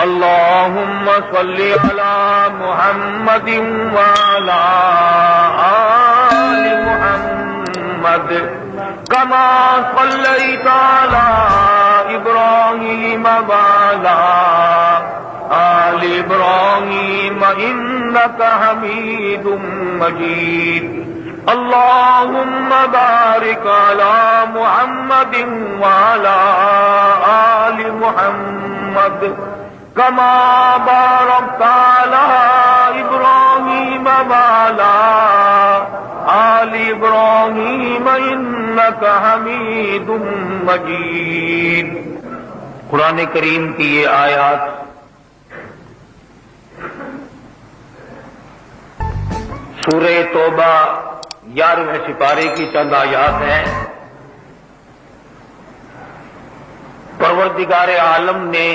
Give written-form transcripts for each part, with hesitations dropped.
اللهم صل على محمد وعلى آل محمد كما صليت على إبراهيم وعلى آل إبراهيم إنك حميد مجيد اللهم بارك على محمد وعلى آل محمد كما باركت على إبراهيم وعلى آل إبراهيم إنك حميد مجيد۔ قرآن کریم کی یہ آیات سورہ توبہ 11ویں سپارے کی چند آیات ہیں۔ پروردگار عالم نے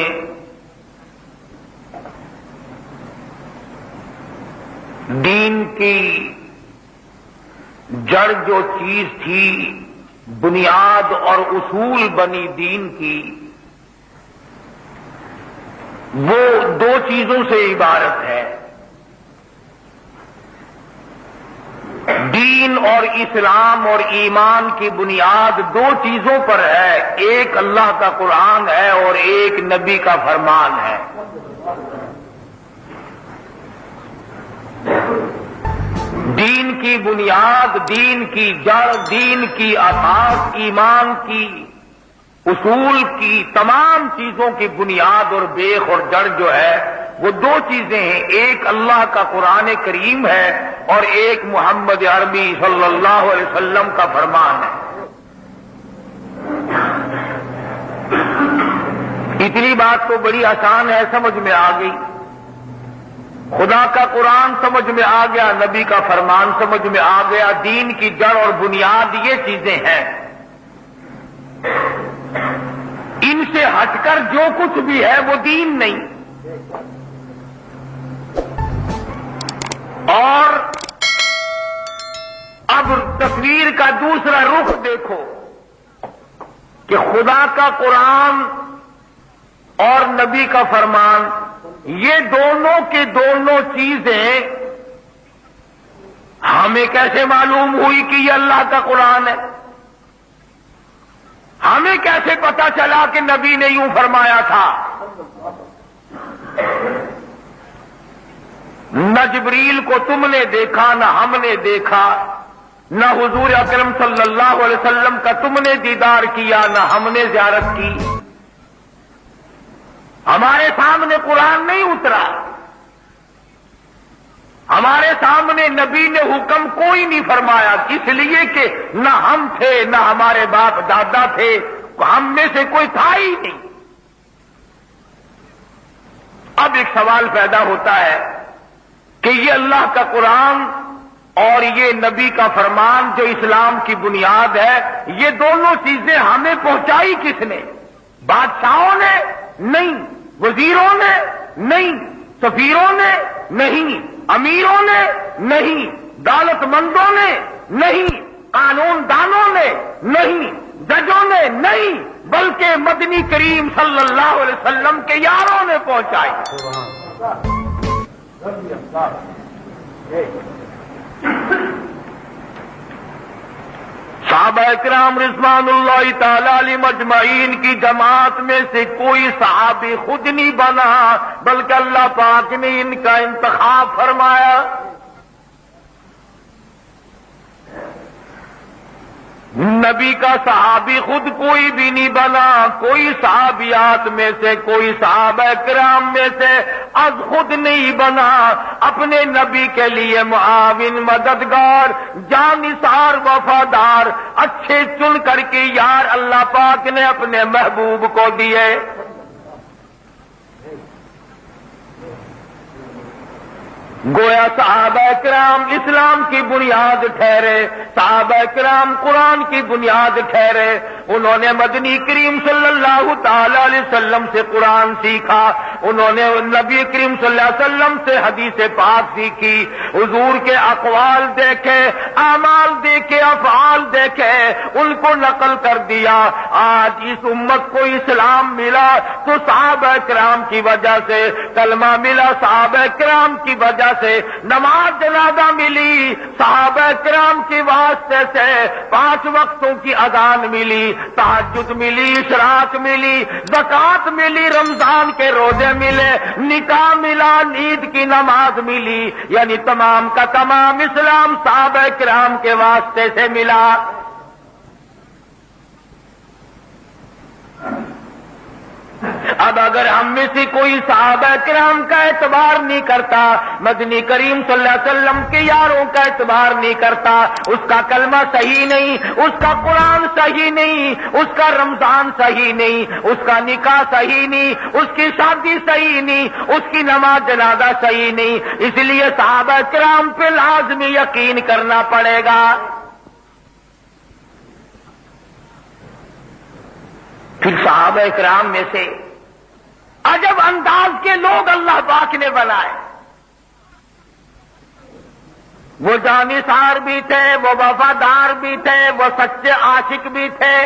دین کی جڑ جو چیز تھی، بنیاد اور اصول بنی دین کی، وہ دو چیزوں سے عبارت ہے۔ دین اور اسلام اور ایمان کی بنیاد دو چیزوں پر ہے، ایک اللہ کا قرآن ہے اور ایک نبی کا فرمان ہے۔ دین کی بنیاد، دین کی جڑ، دین کی اساس، ایمان کی اصول کی تمام چیزوں کی بنیاد اور بیخ اور جڑ جو ہے وہ دو چیزیں ہیں، ایک اللہ کا قرآن کریم ہے اور ایک محمد عربی صلی اللہ علیہ وسلم کا فرمان ہے۔ اتنی بات تو بڑی آسان ہے، سمجھ میں آ گئی۔ خدا کا قرآن سمجھ میں آ گیا، نبی کا فرمان سمجھ میں آ گیا، دین کی جڑ اور بنیاد یہ چیزیں ہیں۔ ان سے ہٹ کر جو کچھ بھی ہے وہ دین نہیں۔ اور اب تصویر کا دوسرا رخ دیکھو کہ خدا کا قرآن اور نبی کا فرمان، یہ دونوں کے دونوں چیزیں ہمیں کیسے معلوم ہوئی کہ یہ اللہ کا قرآن ہے؟ ہمیں کیسے پتا چلا کہ نبی نے یوں فرمایا تھا؟ نہ جبریل کو تم نے دیکھا، نہ ہم نے دیکھا، نہ حضور اکرم صلی اللہ علیہ وسلم کا تم نے دیدار کیا، نہ ہم نے زیارت کی۔ ہمارے سامنے قرآن نہیں اترا، ہمارے سامنے نبی نے حکم کوئی نہیں فرمایا، اس لیے کہ نہ ہم تھے، نہ ہمارے باپ دادا تھے، ہم میں سے کوئی تھا ہی نہیں۔ اب ایک سوال پیدا ہوتا ہے کہ یہ اللہ کا قرآن اور یہ نبی کا فرمان جو اسلام کی بنیاد ہے، یہ دونوں چیزیں ہمیں پہنچائی کس نے؟ بادشاہوں نے؟ نہیں۔ وزیروں نے؟ نہیں۔ سفیروں نے؟ نہیں۔ امیروں نے؟ نہیں۔ دولت مندوں نے؟ نہیں۔ قانون دانوں نے؟ نہیں۔ ججوں نے؟ نہیں، بلکہ مدنی کریم صلی اللہ علیہ وسلم کے یاروں نے پہنچائی۔ صحابہ کرام رضوان اللہ تعالی علیہ مجمعین کی جماعت میں سے کوئی صحابی خود نہیں بنا، بلکہ اللہ پاک نے ان کا انتخاب فرمایا۔ نبی کا صحابی خود کوئی بھی نہیں بنا، کوئی صحابیات میں سے، کوئی صحابہ کرام میں سے از خود نہیں بنا، اپنے نبی کے لیے معاون، مددگار، جانثار، وفادار، اچھے چن کر کے یار اللہ پاک نے اپنے محبوب کو دیے۔ گویا صحابہ کرام اسلام کی بنیاد ٹھہرے، صحابہ کرام قرآن کی بنیاد ٹھہرے، انہوں نے مدنی کریم صلی اللہ تعالی علیہ وسلم سے قرآن سیکھا، انہوں نے نبی کریم صلی اللہ علیہ وسلم سے حدیث پاک سیکھی، حضور کے اقوال دیکھے، اعمال دیکھے، افعال دیکھے، ان کو نقل کر دیا۔ آج اس امت کو اسلام ملا تو صحابہ کرام کی وجہ سے، کلمہ ملا صحابہ کرام کی وجہ سے، نماز جنازہ ملی صحابہ کرام کے واسطے سے، 5 وقتوں کی اذان ملی، تہجد ملی، اشراق ملی، زکوٰۃ ملی، رمضان کے روزے ملے، نکاح ملا، عید کی نماز ملی، یعنی تمام کا تمام اسلام صحابہ کرام کے واسطے سے ملا۔ اب اگر ہم میں سے کوئی صحابہ کرام کا اعتبار نہیں کرتا، مدنی کریم صلی اللہ علیہ وسلم کے یاروں کا اعتبار نہیں کرتا، اس کا کلمہ صحیح نہیں، اس کا قرآن صحیح نہیں، اس کا رمضان صحیح نہیں، اس کا نکاح صحیح نہیں، اس کی شادی صحیح نہیں، اس کی نماز جنازہ صحیح نہیں، اس لیے صحابہ کرام پہ لازمی یقین کرنا پڑے گا۔ پھر صحابہ کرام میں سے عجب انداز کے لوگ اللہ پاک نے بنائے، وہ جانثار بھی تھے، وہ وفادار بھی تھے، وہ سچے عاشق بھی تھے۔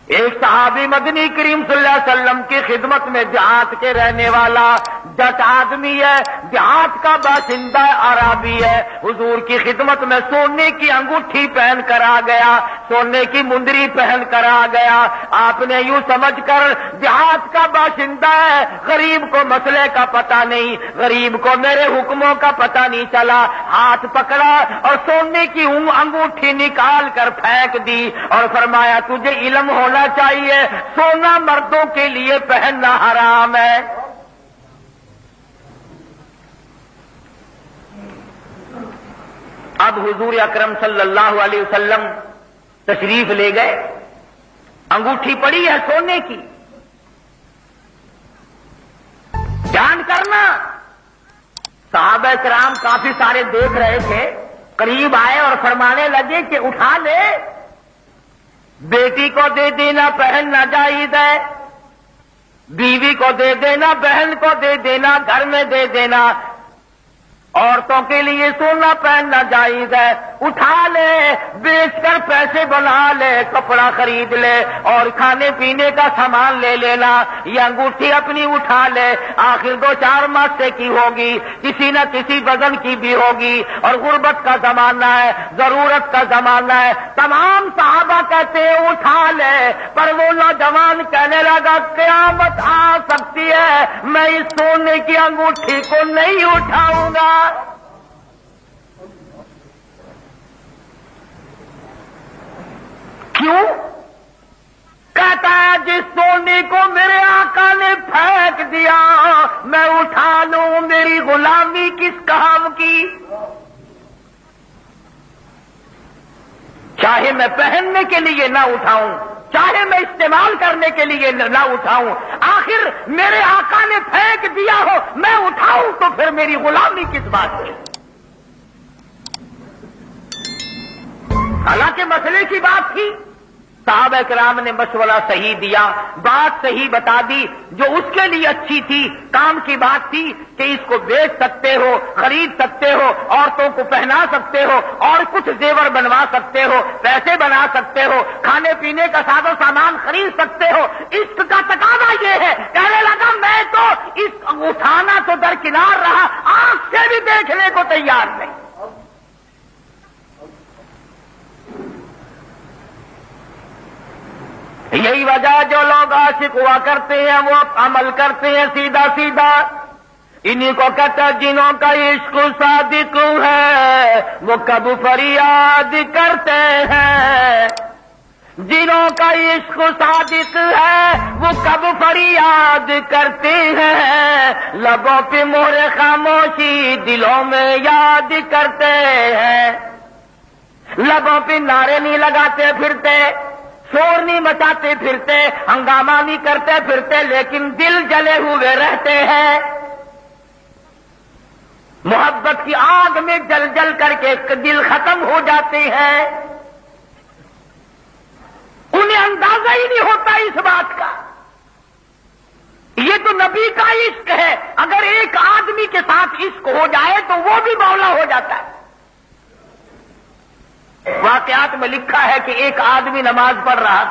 ایک صحابی مدنی کریم صلی اللہ علیہ وسلم کی خدمت میں دیہات کے رہنے والا جٹ آدمی ہے، دیہات کا باشندہ عربی ہے، حضور کی خدمت میں سونے کی انگوٹھی پہن کر آ گیا، سونے کی مندری پہن کر آ گیا۔ آپ نے یوں سمجھ کر دیہات کا باشندہ ہے، غریب کو مسئلے کا پتہ نہیں، غریب کو میرے حکموں کا پتہ نہیں چلا، ہاتھ پکڑا اور سونے کی انگوٹھی نکال کر پھینک دی اور فرمایا تجھے علم ہونا چاہیے، سونا مردوں کے لیے پہننا حرام ہے۔ اب حضور اکرم صلی اللہ علیہ وسلم تشریف لے گئے، انگوٹھی پڑی ہے سونے کی، جان کرنا صحابہ کرام کافی سارے دیکھ رہے تھے، قریب آئے اور فرمانے لگے کہ اٹھا لے، بیٹی کو دے دینا پہننا جائز ہے، بیوی کو دے دینا، بہن کو دے دینا، گھر میں دے دینا، عورتوں کے لیے سونا پہننا جائز ہے، اٹھا لے، بیچ کر پیسے بنا لے، کپڑا خرید لے اور کھانے پینے کا سامان لے لینا، یہ انگوٹھی اپنی اٹھا لے، آخر 2-4 ماسے کی ہوگی، کسی نہ کسی وزن کی بھی ہوگی، اور غربت کا زمانہ ہے، ضرورت کا زمانہ ہے۔ تمام صحابہ کہتے ہیں اٹھا لے، پر وہ نوجوان کہنے لگا قیامت آ سکتی ہے، میں اس سونے کی انگوٹھی کو نہیں اٹھاؤں گا۔ کیوں؟ کہتا ہے جس سونے کو میرے آقا نے پھینک دیا میں اٹھا لوں، میری غلامی کس کام کی؟ چاہے میں پہننے کے لیے نہ اٹھاؤں، چاہے میں استعمال کرنے کے لیے نہ اٹھاؤں، آخر میرے آقا نے پھینک دیا ہو میں اٹھاؤں تو پھر میری غلامی کس بات کی؟ حالانکہ مسئلے کی بات تھی، صحابہ کرام نے مشورہ صحیح دیا، بات صحیح بتا دی، جو اس کے لیے اچھی تھی، کام کی بات تھی کہ اس کو بیچ سکتے ہو، خرید سکتے ہو، عورتوں کو پہنا سکتے ہو، اور کچھ زیور بنوا سکتے ہو، پیسے بنا سکتے ہو، کھانے پینے کا ساز و سامان خرید سکتے ہو۔ عشق کا تقاضا یہ ہے، کہنے لگا میں تو اس اٹھانا تو درکنار رہا، آنکھ سے بھی دیکھنے کو تیار نہیں۔ یہی وجہ جو لوگ عاشق ہوا کرتے ہیں وہ عمل کرتے ہیں سیدھا سیدھا، انہی کو کہتا جنہوں کا عشق صادق ہے وہ کب فریاد کرتے ہیں، جنہوں کا عشق صادق ہے وہ کب فریاد کرتے ہیں، لبوں پہ مہر خاموشی دلوں میں یاد کرتے ہیں، لبوں پہ نعرے نہیں لگاتے پھرتے، شور نہیں مچاتے پھرتے، ہنگامہ نہیں کرتے پھرتے، لیکن دل جلے ہوئے رہتے ہیں، محبت کی آگ میں جل جل کر کے دل ختم ہو جاتے ہیں، انہیں اندازہ ہی نہیں ہوتا اس بات کا نبی کا عشق ہے، اگر ایک آدمی کے ساتھ عشق ہو جائے تو وہ بھی مولا ہو جاتا ہے۔ واقعات میں لکھا ہے کہ ایک آدمی نماز پڑھ رہا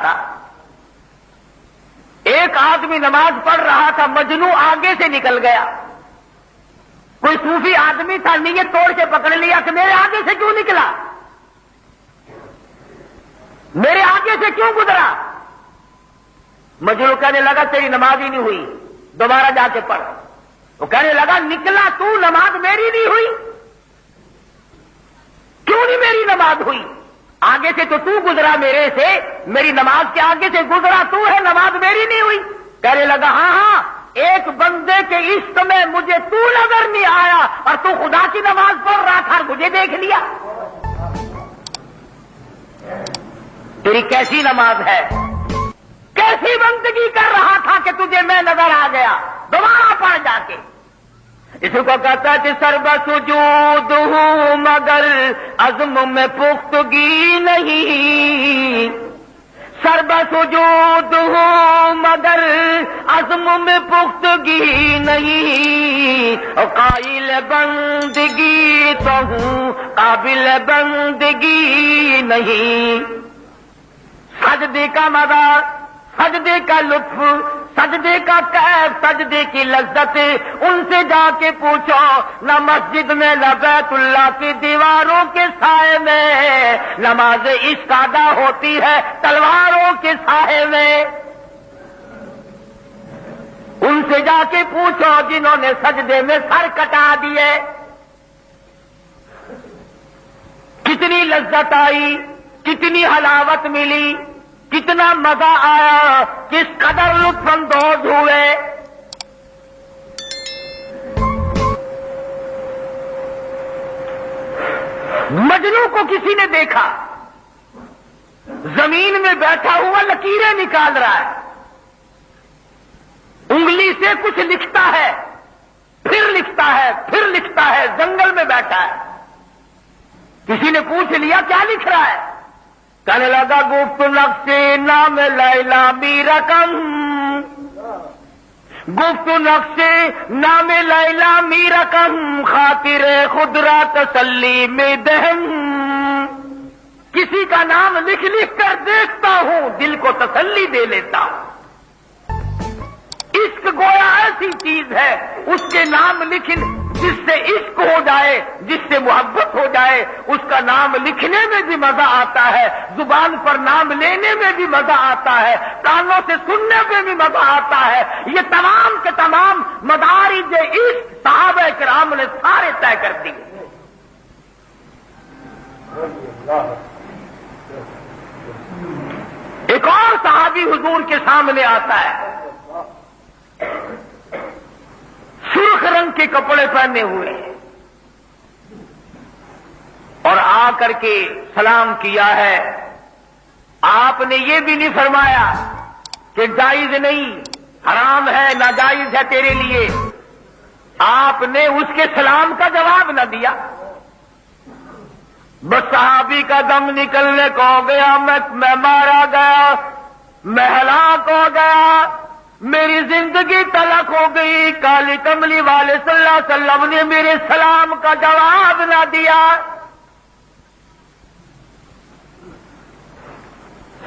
تھا، مجنو آگے سے نکل گیا۔ کوئی صوفی آدمی تھا، نیت توڑ کے پکڑ لیا کہ میرے آگے سے کیوں نکلا، میرے آگے سے کیوں گزرا؟ مجنو کہنے لگا تیری نماز ہی نہیں ہوئی، دوبارہ جا کے پڑھ۔ وہ کہنے لگا نکلا تو، نماز میری نہیں ہوئی، کیوں نہیں میری نماز ہوئی؟ آگے سے تو گزرا میرے سے، میری نماز کے آگے سے گزرا تو ہے، نماز میری نہیں ہوئی۔ کہنے لگا ہاں، ایک بندے کے عشق میں مجھے تو نظر نہیں آیا اور تو خدا کی نماز پڑھ رہا تھا، مجھے دیکھ لیا۔ تیری کیسی نماز ہے، کیسی بندگی کر رہا تھا کہ تجھے میں نظر آ گیا؟ دوبارہ پڑھ جا کے۔ اس کو کہتا ہے کہ سرب سجود ہوں مگر عزم میں پختگی نہیں، سرب سجود ہوں مگر عزم میں پختگی نہیں، قائل بندگی تو ہوں قابل بندگی نہیں۔ سجدے کا مزہ، سجدے کا لطف، سجدے کا کیف، سجدے کی لذت ان سے جا کے پوچھو، نہ مسجد میں نہ بیت اللہ کی دیواروں کے سائے میں نماز عشق ادا ہوتی ہے تلواروں کے سائے میں۔ ان سے جا کے پوچھو جنہوں نے سجدے میں سر کٹا دیے، کتنی لذت آئی، کتنی حلاوت ملی، کتنا مزہ آیا، کس قدر لطف اندوز ہوئے۔ مجنو کو کسی نے دیکھا، زمین میں بیٹھا ہوا لکیریں نکال رہا ہے، انگلی سے کچھ لکھتا ہے، پھر لکھتا ہے، پھر لکھتا ہے، جنگل میں بیٹھا ہے۔ کسی نے پوچھ لیا کیا لکھ رہا ہے؟ کہنے لگا گفت نقش نام لیلا می رقم، گفت نقش نام لیلا می رقم، خاطر خود را تسلی میں دہم، کسی کا نام لکھ لکھ کر دیکھتا ہوں، دل کو تسلی دے لیتا ہوں۔ عشق گویا ایسی چیز ہے، اس کے نام لکھ، جس سے عشق ہو جائے، جس سے محبت ہو جائے، اس کا نام لکھنے میں بھی مزہ آتا ہے، زبان پر نام لینے میں بھی مزہ آتا ہے، کانوں سے سننے میں بھی مزہ آتا ہے۔ یہ تمام کے تمام مدارج عشق صحابہ کرام نے سارے طے کر دیے۔ ایک اور صحابی حضور کے سامنے آتا ہے، سرخ رنگ کے کپڑے پہنے ہوئے، اور آ کر کے سلام کیا ہے۔ آپ نے یہ بھی نہیں فرمایا کہ جائز نہیں، حرام ہے، ناجائز ہے تیرے لیے، آپ نے اس کے سلام کا جواب نہ دیا۔ بس صحابی کا دم نکلنے کو ہو گیا، میں مارا گیا، میں ہلاک ہو گیا، میری زندگی تلخ ہو گئی، کالی کملی والے صلی اللہ علیہ وسلم نے میرے سلام کا جواب نہ دیا۔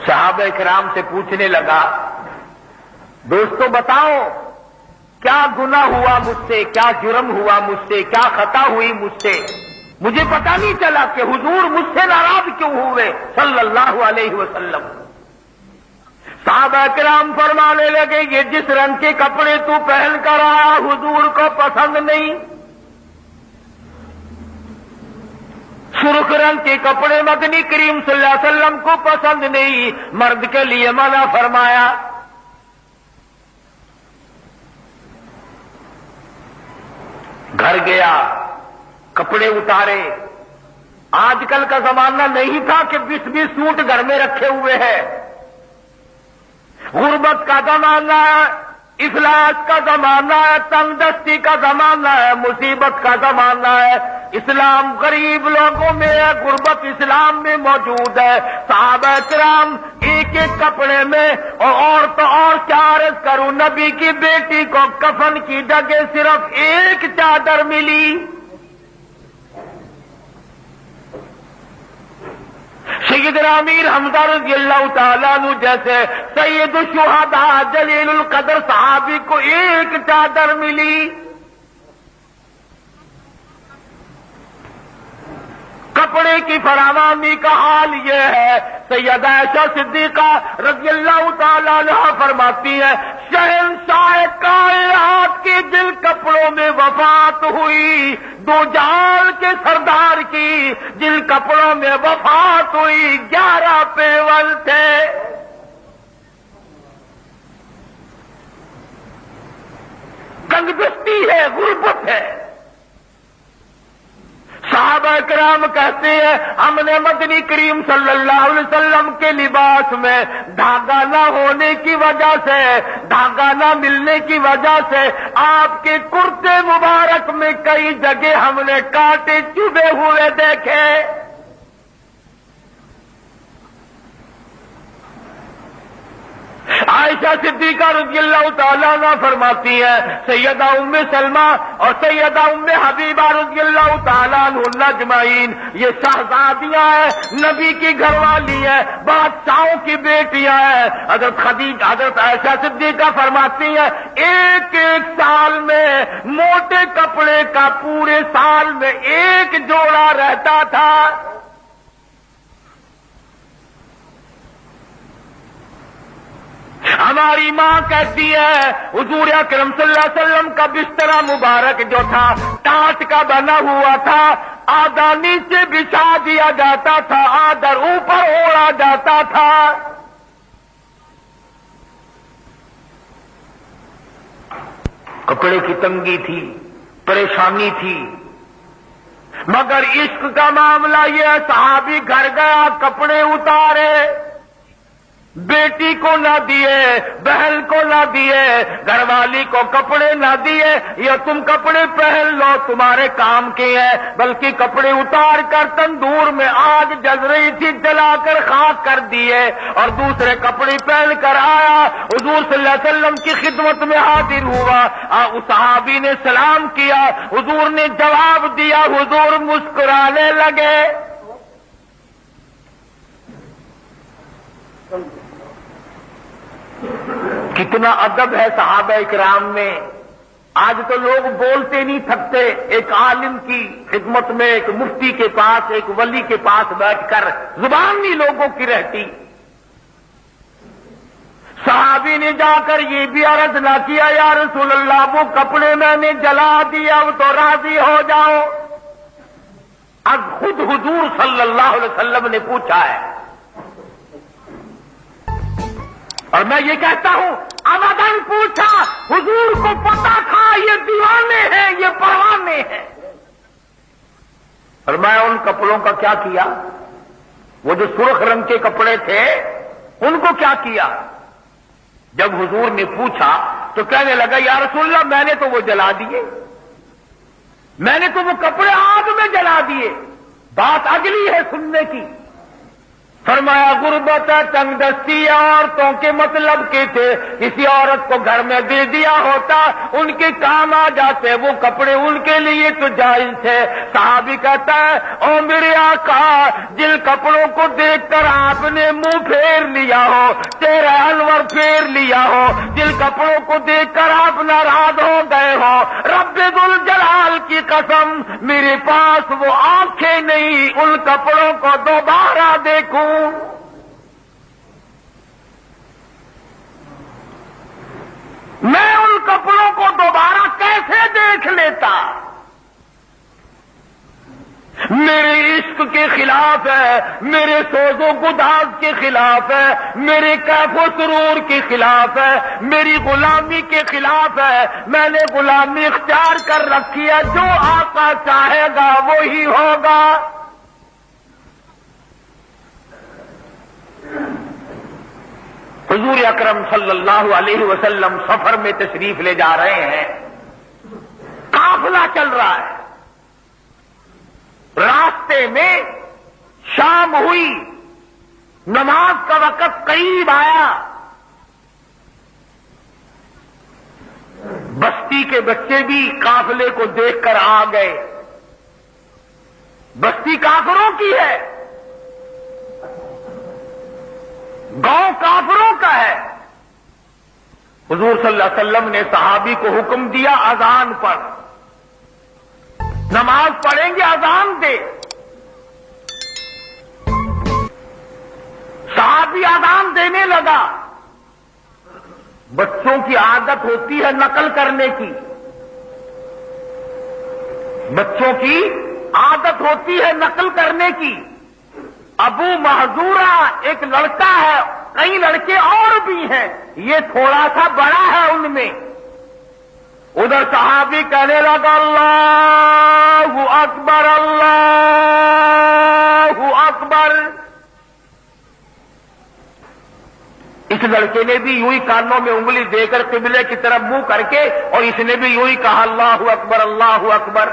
صحابہ کرام سے پوچھنے لگا، دوستو بتاؤ کیا گناہ ہوا مجھ سے، کیا جرم ہوا مجھ سے، کیا خطا ہوئی مجھ سے، مجھے پتہ نہیں چلا کہ حضور مجھ سے ناراض کیوں ہوئے صلی اللہ علیہ وسلم۔ صحابہ کرام فرمانے لگے، یہ جس رنگ کے کپڑے تو پہن کر آیا حضور کو پسند نہیں، سرخ رنگ کے کپڑے مدنی کریم صلی اللہ علیہ وسلم کو پسند نہیں، مرد کے لیے منع فرمایا۔ گھر گیا، کپڑے اتارے۔ آج کل کا زمانہ نہیں تھا کہ 20 سوٹ گھر میں رکھے ہوئے ہیں، غربت کا زمانہ ہے، افلاس کا زمانہ ہے، تنگ دستی کا زمانہ ہے، مصیبت کا زمانہ ہے۔ اسلام غریب لوگوں میں ہے، غربت اسلام میں موجود ہے۔ صحابہ کرام ایک ایک کپڑے میں، اور تو اور کیا عرض کروں، نبی کی بیٹی کو کفن کی جگہ صرف ایک چادر ملی۔ سیدنا امیر حمزہ رضی اللہ تعالیٰ عنہ جیسے سید الشہداء جلیل القدر صحابی کو ایک چادر ملی۔ کپڑے کی فراوانی کا حال یہ ہے، سیدہ عائشہ صدیقہ رضی اللہ تعالیٰ عنہ فرماتی ہے، شہنشاہ کائنات کے جن کپڑوں میں وفات ہوئی، دو جہان کے سردار کی جن کپڑوں میں وفات ہوئی، 11 پیول تھے۔ تنگدستی ہے، غربت ہے۔ صحابہ کرام کہتے ہیں ہم نے مدنی کریم صلی اللہ علیہ وسلم کے لباس میں دھاگا نہ ہونے کی وجہ سے، دھاگا نہ ملنے کی وجہ سے آپ کے کرتے مبارک میں کئی جگہ ہم نے کانٹے چبھے ہوئے دیکھے۔ عائشہ صدیقہ رضی اللہ تعالیٰ عنہ فرماتی ہے، سیدہ ام سلمہ اور سیدہ ام حبیبہ رضی اللہ تعالیٰ عنہ اجمعین یہ شہزادیاں ہیں، نبی کی گھر والی ہیں، بادشاہوں کی بیٹیاں ہیں۔ حضرت عائشہ صدیقہ فرماتی ہیں ایک ایک سال میں موٹے کپڑے کا پورے سال میں ایک جوڑا رہتا تھا۔ ہماری ماں کہتی ہے حضور اکرم صلی اللہ علیہ وسلم کا بستر مبارک جو تھا ٹاٹ کا بنا ہوا تھا، آدھا نیچے بچھا دیا جاتا تھا، آدھا اوپر اوڑا جاتا تھا۔ کپڑے کی تنگی تھی، پریشانی تھی، مگر عشق کا معاملہ یہ ہے، صحابی گھر گیا کپڑے اتارے، بیٹی کو نہ دیے، بہن کو نہ دیے، گھر والی کو کپڑے نہ دیے، یہ تم کپڑے پہن لو تمہارے کام کے ہیں، بلکہ کپڑے اتار کر تندور میں آگ جل رہی تھی جلا کر خاک کر دیے، اور دوسرے کپڑے پہن کر آیا، حضور صلی اللہ علیہ وسلم کی خدمت میں حاضر ہوا۔ اس صحابی نے سلام کیا، حضور نے جواب دیا، حضور مسکرانے لگے۔ کتنا ادب ہے صحابہ کرام میں۔ آج تو لوگ بولتے نہیں تھکتے، ایک عالم کی خدمت میں، ایک مفتی کے پاس، ایک ولی کے پاس بیٹھ کر زبان نہیں لوگوں کی رہتی۔ صحابی نے جا کر یہ بھی عرض نہ کیا یا رسول اللہ وہ کپڑے میں نے جلا دیا، اب تو راضی ہو جاؤ۔ اب خود حضور صلی اللہ علیہ وسلم نے پوچھا ہے، اور میں یہ کہتا ہوں ابداً پوچھا، حضور کو پتا تھا یہ دیوانے ہیں، یہ پروانے ہیں۔ اور میں ان کپڑوں کا کیا کیا؟ وہ جو سرخ رنگ کے کپڑے تھے ان کو کیا کیا؟ جب حضور نے پوچھا تو کہنے لگا یا رسول اللہ میں نے تو وہ جلا دیے، میں نے تو وہ کپڑے آگ میں جلا دیے۔ بات اگلی ہے سننے کی۔ فرمایا غربت تنگ دستی عورتوں کے مطلب کے تھے، کسی عورت کو گھر میں دے دیا ہوتا ان کے کام آ جاتے، وہ کپڑے ان کے لیے تو جائز تھے۔ صحابی کہتا ہے او میرے آقا جن کپڑوں کو دیکھ کر آپ نے منہ پھیر لیا ہو، چہرہ انور پھیر لیا ہو، جن کپڑوں کو دیکھ کر آپ ناراض ہو گئے ہو، رب ذوالجلال کی قسم میرے پاس وہ آنکھیں نہیں ان کپڑوں کو دوبارہ دیکھوں۔ میں ان کپڑوں کو دوبارہ کیسے دیکھ لیتا؟ میرے عشق کے خلاف ہے، میرے سوز و گداز کے خلاف ہے، میرے کیف و سرور کے خلاف ہے، میری غلامی کے خلاف ہے۔ میں نے غلامی اختیار کر رکھی ہے، جو آقا چاہے گا وہی ہوگا۔ حضور اکرم صلی اللہ علیہ وسلم سفر میں تشریف لے جا رہے ہیں، قافلہ چل رہا ہے، راستے میں شام ہوئی، نماز کا وقت قریب آیا، بستی کے بچے بھی قافلے کو دیکھ کر آ گئے۔ بستی کافروں کی ہے، گاؤں کافروں کا ہے۔ حضور صلی اللہ علیہ وسلم نے صحابی کو حکم دیا اذان پر، نماز پڑھیں گے اذان دے۔ صحابی اذان دینے لگا۔ بچوں کی عادت ہوتی ہے نقل کرنے کی، بچوں کی عادت ہوتی ہے نقل کرنے کی۔ ابو محذورہ ایک لڑکا ہے، کئی لڑکے اور بھی ہیں، یہ تھوڑا سا بڑا ہے ان میں۔ ادھر صحابی کہنے لگا اللہ اکبر اللہ اکبر۔ اس لڑکے نے بھی یوں ہی کانوں میں انگلی دے کر قبلے کی طرف منہ کر کے، اور اس نے بھی یوں ہی کہا اللہ اکبر اللہ اکبر۔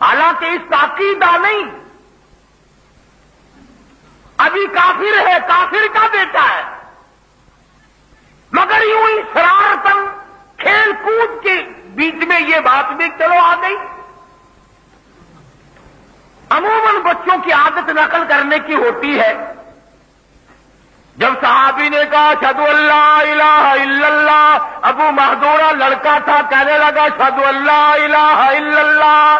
حالانکہ اس کا عقیدہ نہیں، ابھی کافر ہے، کافر کا بیٹا ہے، مگر یوں ہی شرارتن کھیل کود کے بیچ میں یہ بات بھی چلو آ گئی۔ عموماً بچوں کی عادت نقل کرنے کی ہوتی ہے۔ جب صحابی نے کہا اشہدو ان لا الہ الا اللہ، ابو محذورہ لڑکا تھا، کہنے لگا اشہدو ان لا الہ الا اللہ۔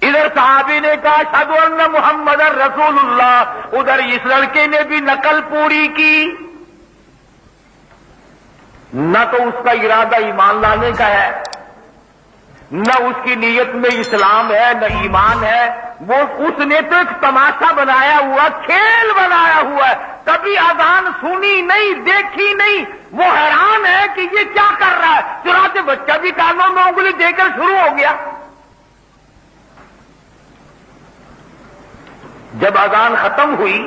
ادھر صحابی نے کہا اشہدو ان محمد رسول اللہ، ادھر اس لڑکے نے بھی نقل پوری کی۔ نہ تو اس کا ارادہ ایمان لانے کا ہے، نہ اس کی نیت میں اسلام ہے، نہ ایمان ہے۔ وہ اس نے تو ایک تماشا بنایا ہوا، کھیل بنایا ہوا ہے، کبھی اذان سنی نہیں، دیکھی نہیں۔ وہ حیران ہے کہ یہ کیا کر رہا ہے، چنانچہ بچہ بھی کانوں میں انگلی دے کر شروع ہو گیا۔ جب اذان ختم ہوئی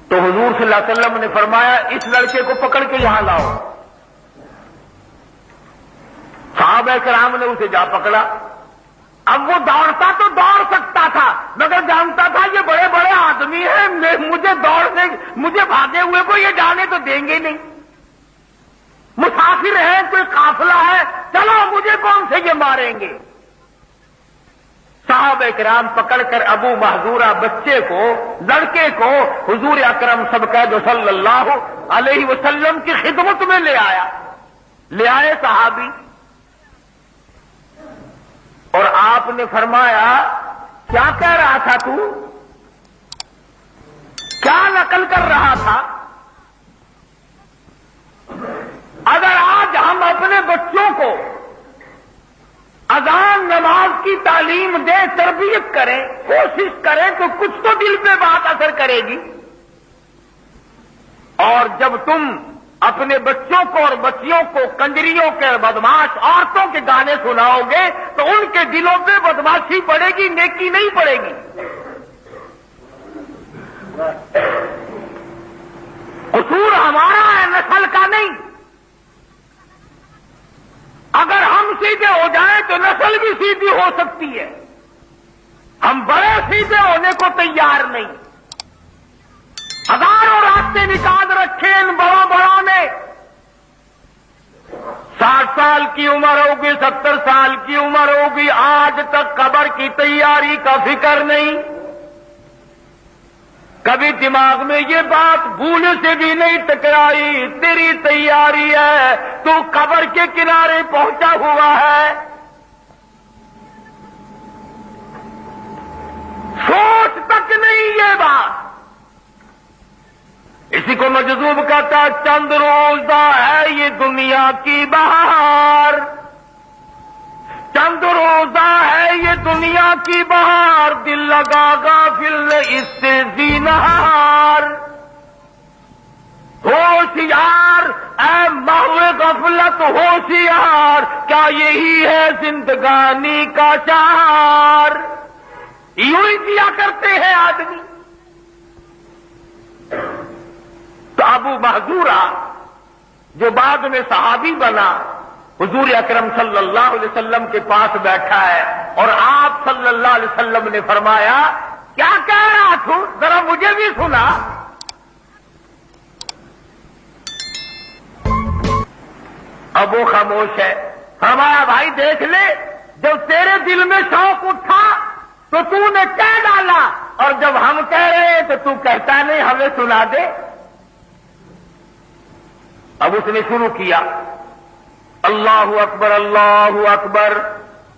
تو حضور صلی اللہ علیہ وسلم نے فرمایا اس لڑکے کو پکڑ کے یہاں لاؤ۔ صحابہ کرام نے اسے جا پکڑا۔ اب وہ دوڑتا تو دوڑ سکتا تھا، مگر جانتا تھا یہ بڑے بڑے آدمی ہیں، مجھے بھاگے ہوئے کو یہ جانے تو دیں گے نہیں، مسافر ہیں، کوئی قافلہ ہے، چلو مجھے کون سے یہ ماریں گے۔ صحابہ کرام پکڑ کر ابو محذورہ بچے کو، لڑکے کو حضور اکرم صلی اللہ علیہ وسلم کی خدمت میں لے آئے صحابی، اور آپ نے فرمایا کیا کہہ رہا تھا تو، کیا نقل کر رہا تھا؟ اگر آج ہم اپنے بچوں کو اذان نماز کی تعلیم دیں، تربیت کریں، کوشش کریں تو کچھ تو دل پہ بات اثر کرے گی۔ اور جب تم اپنے بچوں کو اور بچیوں کو کنجریوں کے بدماش عورتوں کے گانے سناؤ گے تو ان کے دلوں پہ بدماشی پڑے گی، نیکی نہیں پڑے گی۔ قصور ہمارا ہے، نسل کا نہیں۔ اگر ہم سیدھے ہو جائیں تو نسل بھی سیدھی ہو سکتی ہے۔ ہم بڑے سیدھے ہونے کو تیار نہیں۔ ہزاروں راستے نکال رکھے ان بڑوں نے۔ 60 سال کی عمر ہوگی، 70 سال کی عمر ہوگی، آج تک قبر کی تیاری کا فکر نہیں۔ کبھی دماغ میں یہ بات بھول سے بھی نہیں ٹکرائی، تیری تیاری ہے، تو قبر کے کنارے پہنچا ہوا ہے۔ سوچ تک نہیں یہ بات۔ اسی کو مجذوب کہتا ہے چند روزہ ہے یہ دنیا کی بہار، چند روزہ ہے یہ دنیا کی بہار، دل لگا غافل اس سے زینہار۔ ہوشیار اے محو غفلت ہوشیار، کیا یہی ہے زندگانی کا شعار؟ یوں ہی کیا کرتے ہیں آدمی۔ تو ابو محذورہ جو بعد میں صحابی بنا، حضور اکرم صلی اللہ علیہ وسلم کے پاس بیٹھا ہے اور آپ صلی اللہ علیہ وسلم نے فرمایا کیا کہہ رہا تھا ذرا مجھے بھی سنا. اب وہ خاموش ہے. فرمایا بھائی دیکھ لے جب تیرے دل میں شوق اٹھا تو تو نے کہہ ڈالا اور جب ہم کہہ رہے ہیں تو تو کہتا نہیں ہمیں سنا دے. اب اس نے شروع کیا اللہ اکبر اللہ اکبر.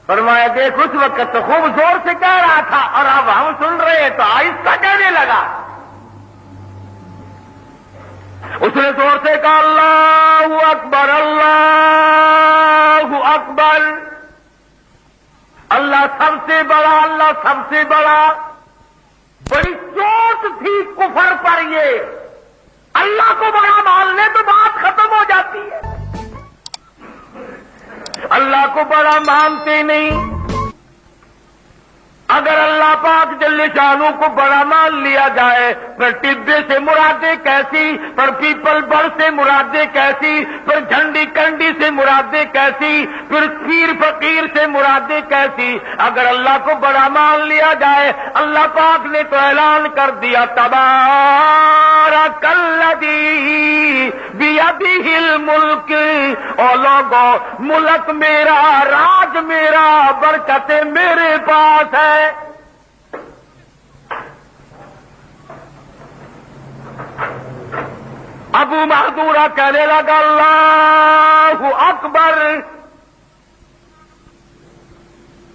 فرمایا دیکھ اس وقت تو خوب زور سے کہہ رہا تھا اور اب ہم سن رہے ہیں تو آہستہ کہنے لگا. اس نے زور سے کہا اللہ اکبر اللہ اکبر. اللہ سب سے بڑا اللہ سب سے بڑا. بڑی چوٹ تھی کفر پر یہ. اللہ کو بڑا مان لے تو بات ختم ہو جاتی ہے. اللہ کو بڑا مانتے نہیں. اگر اللہ پاک جل شانہ کو بڑا مان لیا جائے پھر ٹبے سے مرادیں کیسی, پھر پیپل بڑ سے مرادیں کیسی, پھر جھنڈی کنڈی سے مرادیں کیسی, پھر پیر فقیر سے مرادیں کیسی. اگر اللہ کو بڑا مان لیا جائے اللہ پاک نے تو اعلان کر دیا تبارک الذی بیدہ الملک. او لوگو ملک میرا راج میرا برکتیں میرے پاس ہے. ابو محذورہ کہنے لگا اللہ اکبر.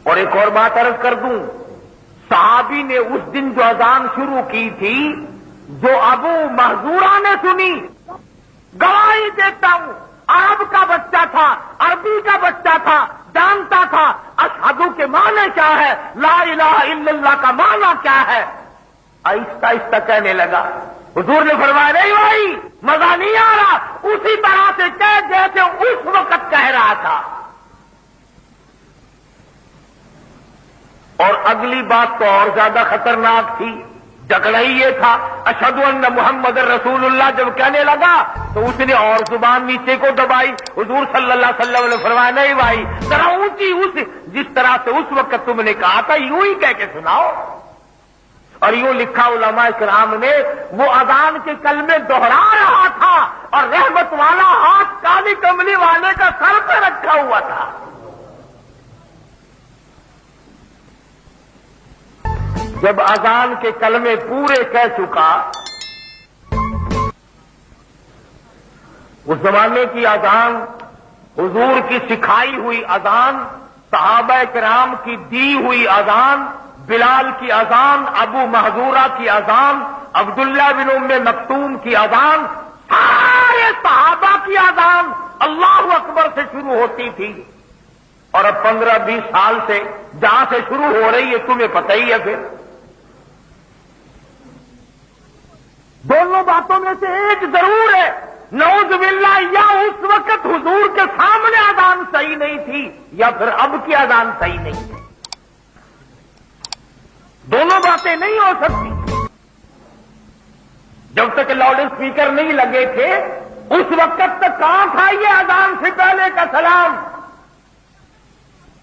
اور ایک اور بات عرض کر دوں, صحابی نے اس دن جو اذان شروع کی تھی جو ابو محذورہ نے سنی, گواہی دیتا ہوں عرب کا بچہ تھا, عربی کا بچہ تھا, جانتا تھا اشہدو کے معنی کیا ہے, لا الہ الا اللہ کا معنی کیا ہے. آہستہ آہستہ کہنے لگا. حضور نے فرمایا نہیں بھائی مزہ نہیں آ رہا, اسی طرح سے کہہ جیسے اس وقت کہہ رہا تھا. اور اگلی بات تو اور زیادہ خطرناک تھی. جھگڑا ہی یہ تھا اشہدو ان محمد رسول اللہ جب کہنے لگا تو اس نے اور زبان نیچے کو دبائی. حضور صلی اللہ علیہ وسلم نے فرمایا نہیں بھائی ذرا اونچی جس طرح سے اس وقت تم نے کہا تھا یوں ہی کہہ کے سناؤ. اور یوں لکھا علماء کرام نے وہ اذان کے کلمے دوہرا رہا تھا اور رحمت والا ہاتھ کالی کملی والے کا سر پہ رکھا ہوا تھا. جب اذان کے کلمے پورے کہہ چکا, اس زمانے کی اذان حضور کی سکھائی ہوئی اذان, صحابہ کرام کی دی ہوئی اذان, بلال کی اذان, ابو محذورہ کی اذان, عبداللہ بن ام مکتوم کی اذان, سارے صحابہ کی اذان اللہ اکبر سے شروع ہوتی تھی. اور اب 15-20 سال سے جہاں سے شروع ہو رہی ہے تمہیں پتہ ہی ہے. پھر دونوں باتوں میں سے ایک ضرور ہے, نعوذ باللہ یا اس وقت حضور کے سامنے اذان صحیح نہیں تھی یا پھر اب کی اذان صحیح نہیں تھی. دونوں باتیں نہیں ہو سکتی. جب تک لاؤڈ اسپیکر نہیں لگے تھے اس وقت تک کہاں تھا یہ اذان سے پہلے کا سلام.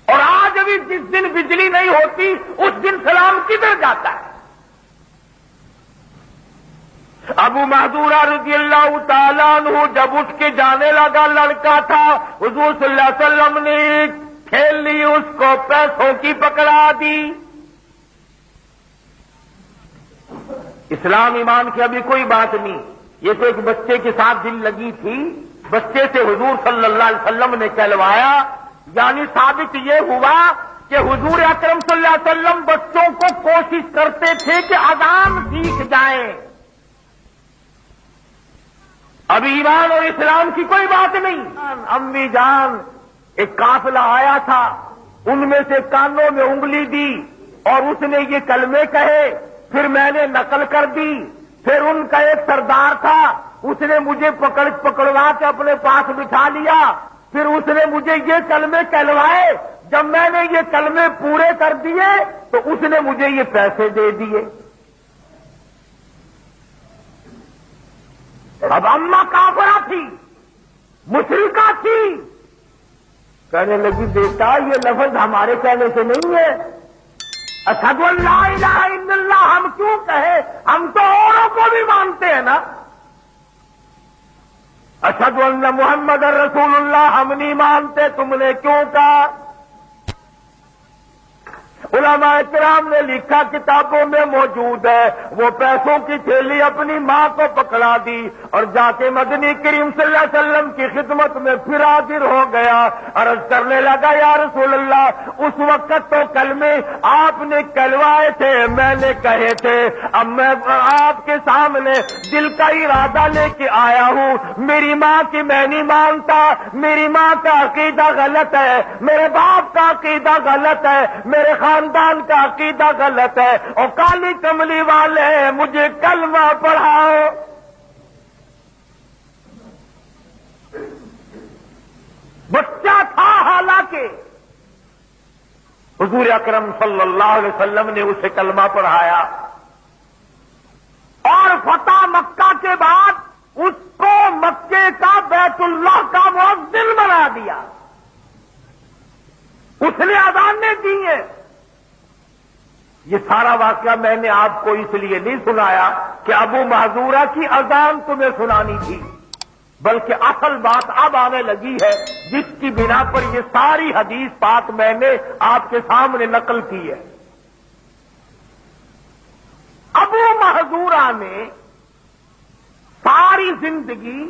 اور آج ابھی جس دن بجلی نہیں ہوتی اس دن سلام کدھر جاتا ہے. ابو محذورہ رضی اللہ تعالیٰ عنہ جب اٹھ کے جانے لگا, لڑکا تھا, حضور صلی اللہ علیہ وسلم نے کھیل لی, اس کو پیسوں کی پکڑا دی. اسلام ایمان کی ابھی کوئی بات نہیں, یہ تو ایک بچے کے ساتھ دل لگی تھی, بچے سے حضور صلی اللہ علیہ وسلم نے کہلوایا. یعنی ثابت یہ ہوا کہ حضور اکرم صلی اللہ علیہ وسلم بچوں کو کوشش کرتے تھے کہ اذان سیکھ جائیں. ابھی ایمان اور اسلام کی کوئی بات نہیں. امی جان ایک قافلہ آیا تھا, ان میں سے کانوں میں انگلی دی اور اس نے یہ کلمے کہے, پھر میں نے نقل کر دی. پھر ان کا ایک سردار تھا, اس نے مجھے پکڑوا کے اپنے پاس بٹھا لیا. پھر اس نے مجھے یہ کلمے کہلوائے. جب میں نے یہ کلمے پورے کر دیے تو اس نے مجھے یہ پیسے دے دیے. اب اماں کافرہ تھی, مشرکہ تھی, کہنے لگی بیٹا یہ لفظ ہمارے کہنے سے نہیں ہے، اشہد ان لا الہ الا اللہ ہم کیوں کہیں، ہم تو اوروں کو بھی مانتے ہیں نا، اشہد ان محمد رسول اللہ ہم نہیں مانتے، تم نے کیوں کہا؟ علماء کرام نے لکھا کتابوں میں موجود ہے، وہ پیسوں کی تھیلی اپنی ماں کو پکڑا دی اور جا کے مدنی کریم صلی اللہ علیہ وسلم کی خدمت میں پھر حاضر ہو گیا، عرض کرنے لگا یا رسول اللہ اس وقت تو کلمے آپ نے کہلوائے تھے، میں نے کہے تھے، اب میں آپ کے سامنے دل کا ارادہ لے کے آیا ہوں، میری ماں کی میں نہیں مانتا، میری ماں کا عقیدہ غلط ہے، میرے باپ کا عقیدہ غلط ہے، میرے خاندان کا عقیدہ غلط ہے، اور کالی کملی والے مجھے کلمہ پڑھاؤ۔ بچہ تھا حالانکہ حضور اکرم صلی اللہ علیہ وسلم نے اسے کلمہ پڑھایا، اور فتح مکہ کے بعد اس کو مکے کا بیت اللہ کا مؤذن بنا دیا، اس نے اذانیں دی ہیں۔ یہ سارا واقعہ میں نے آپ کو اس لیے نہیں سنایا کہ ابو محذورہ کی اذان تمہیں سنانی تھی، بلکہ اصل بات اب آنے لگی ہے جس کی بنا پر یہ ساری حدیث پاک میں نے آپ کے سامنے نقل کی ہے۔ ابو محذورہ نے ساری زندگی